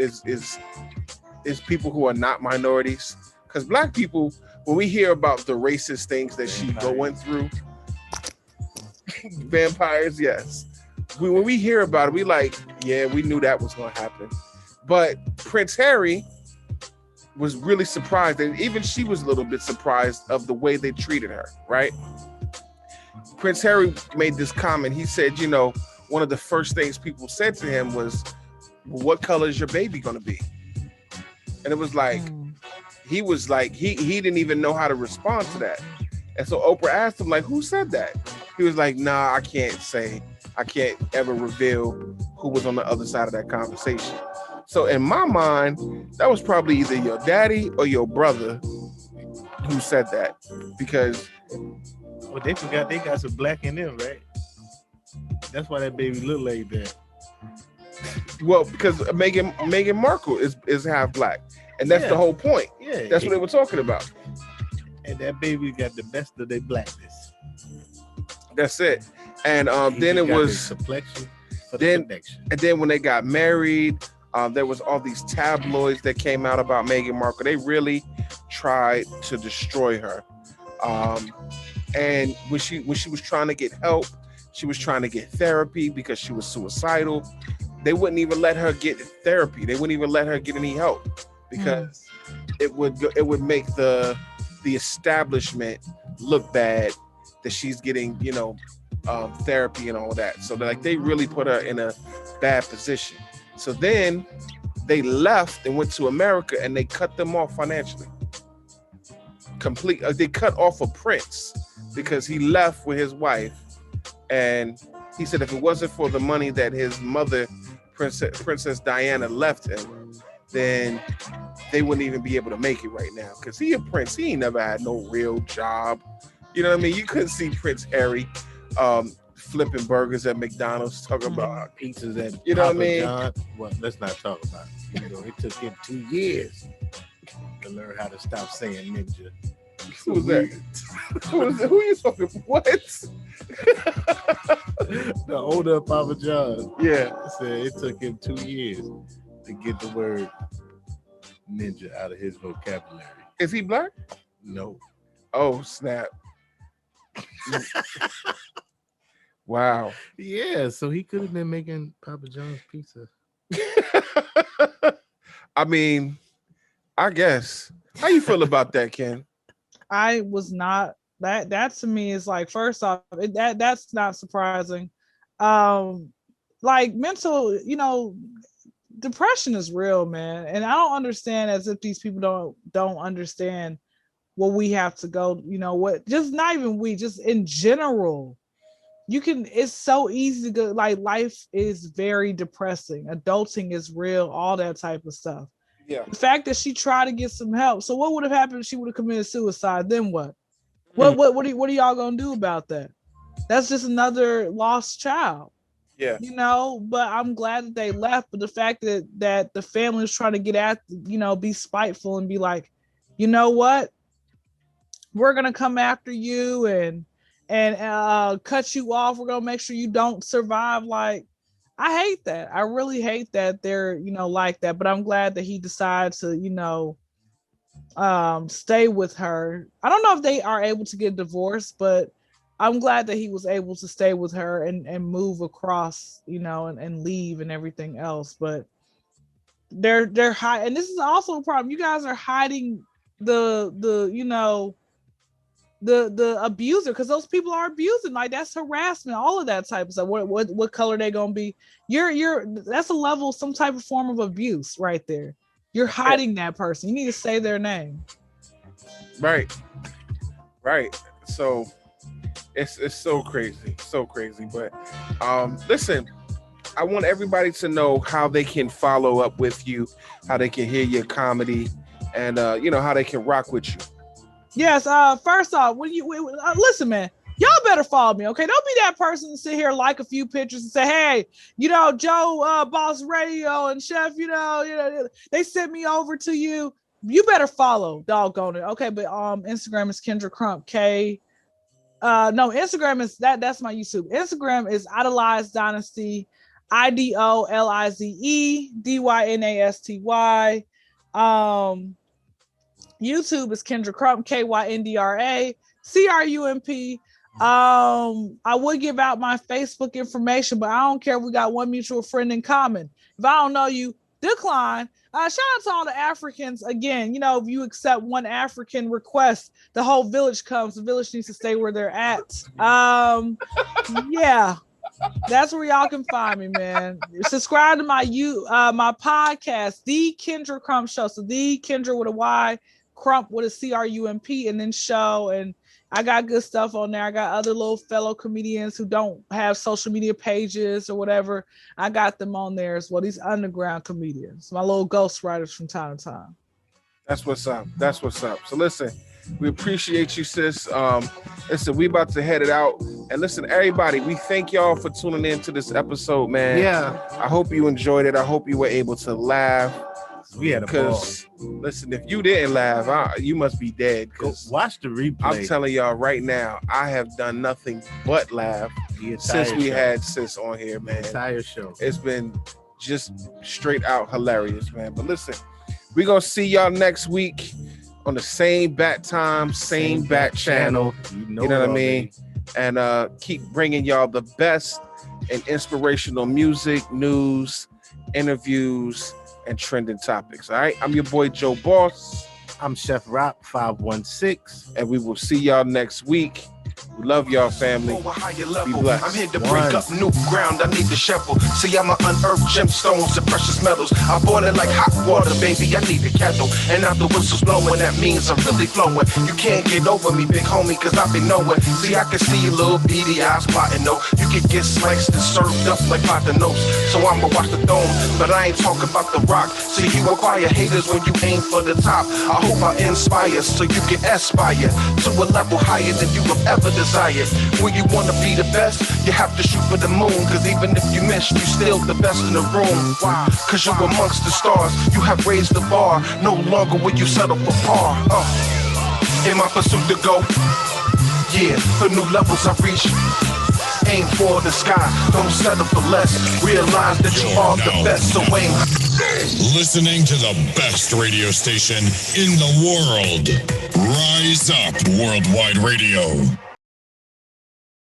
people who are not minorities. Because Black people, when we hear about the racist things that she going through, vampires, yes. When we hear about it, we like, yeah, we knew that was going to happen. But Prince Harry was really surprised, and even she was a little bit surprised of the way they treated her, right? Prince Harry made this comment. He said, one of the first things people said to him was, what color is your baby going to be? And it was like, he was like, he didn't even know how to respond to that. And so Oprah asked him, like, who said that? He was like, nah, I can't ever reveal who was on the other side of that conversation. So in my mind, that was probably either your daddy or your brother who said that, because
well, they forgot they got some black in them, right? That's why that baby look like that.
Well, because Meghan Markle is half black, and that's the whole point. Yeah, that's what they were talking about.
And that baby got the best of their blackness.
That's it. And then it was
complexion.
And then when they got married, There was all these tabloids that came out about Meghan Markle. They really tried to destroy her. And when she was trying to get help, she was trying to get therapy because she was suicidal. They wouldn't even let her get therapy. They wouldn't even let her get any help because it would make the establishment look bad that she's getting, therapy and all that. So they really put her in a bad position. So then they left and went to America and they cut them off financially. They cut off a Prince because he left with his wife, and he said if it wasn't for the money that his mother, Princess Diana, left him, then they wouldn't even be able to make it right now. Because he a prince, he ain't never had no real job. You know what I mean? You couldn't see Prince Harry flipping burgers at McDonald's, talking about
pizzas at
you know
Papa
what I mean?
John. Well, let's not talk about it. It took him 2 years to learn how to stop saying ninja.
Who was that? Who are you talking about? What?
The older Papa John.
Yeah.
Said it took him 2 years to get the word ninja out of his vocabulary.
Is he black?
No.
Oh, snap. Wow.
Yeah, so he could have been making Papa John's pizza.
I mean, I guess. How you feel about that, Ken?
I was not that to me is like, first off, that's not surprising. Like mental, depression is real, man. And I don't understand, as if these people don't understand what we have to go, what, just not even we, just in general. It's so easy to go, like, life is very depressing. Adulting is real, all that type of stuff.
Yeah.
The fact that she tried to get some help. So what would have happened if she would have committed suicide? Then what? What are y'all gonna do about that? That's just another lost child.
Yeah.
But I'm glad that they left. But the fact that the family was trying to get at, be spiteful and be like, you know what? We're gonna come after you and cut you off. We're gonna make sure you don't survive. Like, I hate that. I really hate that they're, like that. But I'm glad that he decided to, stay with her. I don't know if they are able to get divorced, but I'm glad that he was able to stay with her and move across, and leave and everything else. But they're high, and this is also a problem. You guys are hiding the abuser, because those people are abusing. Like, that's harassment, all of that type of stuff. What color they gonna be? That's a level, some type of form of abuse right there. You're hiding that person. You need to say their name. Right.
So it's so crazy, But listen, I want everybody to know how they can follow up with you, how they can hear your comedy, and how they can rock with you.
Yes. First off, listen, man, y'all better follow me, okay? Don't be that person to sit here, like a few pictures and say, hey, Joe, Boss Radio and Chef, they sent me over to you. You better follow, doggone it, okay? But Instagram is Kyndra Crump, no, Instagram is that's my YouTube. Instagram is Idolized Dynasty, IDOLIZE DYNASTY. YouTube is Kyndra Crump, KYNDRA CRUMP. I would give out my Facebook information, but I don't care if we got one mutual friend in common. If I don't know you, decline. Shout out to all the Africans. Again, if you accept one African request, the whole village comes. The village needs to stay where they're at. Yeah. That's where y'all can find me, man. Subscribe to my podcast, The Kyndra Crump Show. So The Kyndra with a Y, Crump with a CRUMP, and then show. And I got good stuff on there. I got other little fellow comedians who don't have social media pages or whatever. I got them on there as well. These underground comedians, my little ghostwriters from time to time.
That's what's up. So listen, we appreciate you, sis. Listen, we about to head it out. And listen, everybody, we thank y'all for tuning in to this episode, man.
Yeah.
I hope you enjoyed it. I hope you were able to laugh.
We had a ball.
Listen, if you didn't laugh, you must be dead.
Watch the replay.
I'm telling y'all right now, I have done nothing but laugh since we had sis on here, man.
The entire show.
It's been just straight out hilarious, man. But listen, we're gonna see y'all next week on the same bat time, same bat channel. You know what I mean? And keep bringing y'all the best and inspirational music, news, interviews, and trending topics. All right, I'm your boy Joe Boss.
I'm Chef Rock 516,
and we will see y'all next week. We love y'all, family. Be blessed.
I'm here to break up new ground. I need the shovel. See, I'm unearthed gemstones and precious metals. I boil it like hot water, baby. I need the kettle. And now the whistle's blowing, that means I'm really flowing. You can't get over me, big homie, cause I've been knowing. See, I can see your little beady eyes plotting, though. You can get sliced and served up like Patanos. So I'ma watch the throne, but I ain't talking about the rock. See, you acquire haters when you aim for the top. I hope I inspire so you can aspire to a level higher than you have ever desired. When you wanna be the best, you have to shoot for the moon. Cause even if you miss, you still the best in the room. Why? Cause you're amongst the stars. You have raised the bar. No longer will you settle for par. In my pursuit to go, yeah, for new levels I reach. Aim for the sky, don't settle for less. Realize that you are the best, so aim.
Listening to the best radio station in the world. Rise up, Worldwide Radio.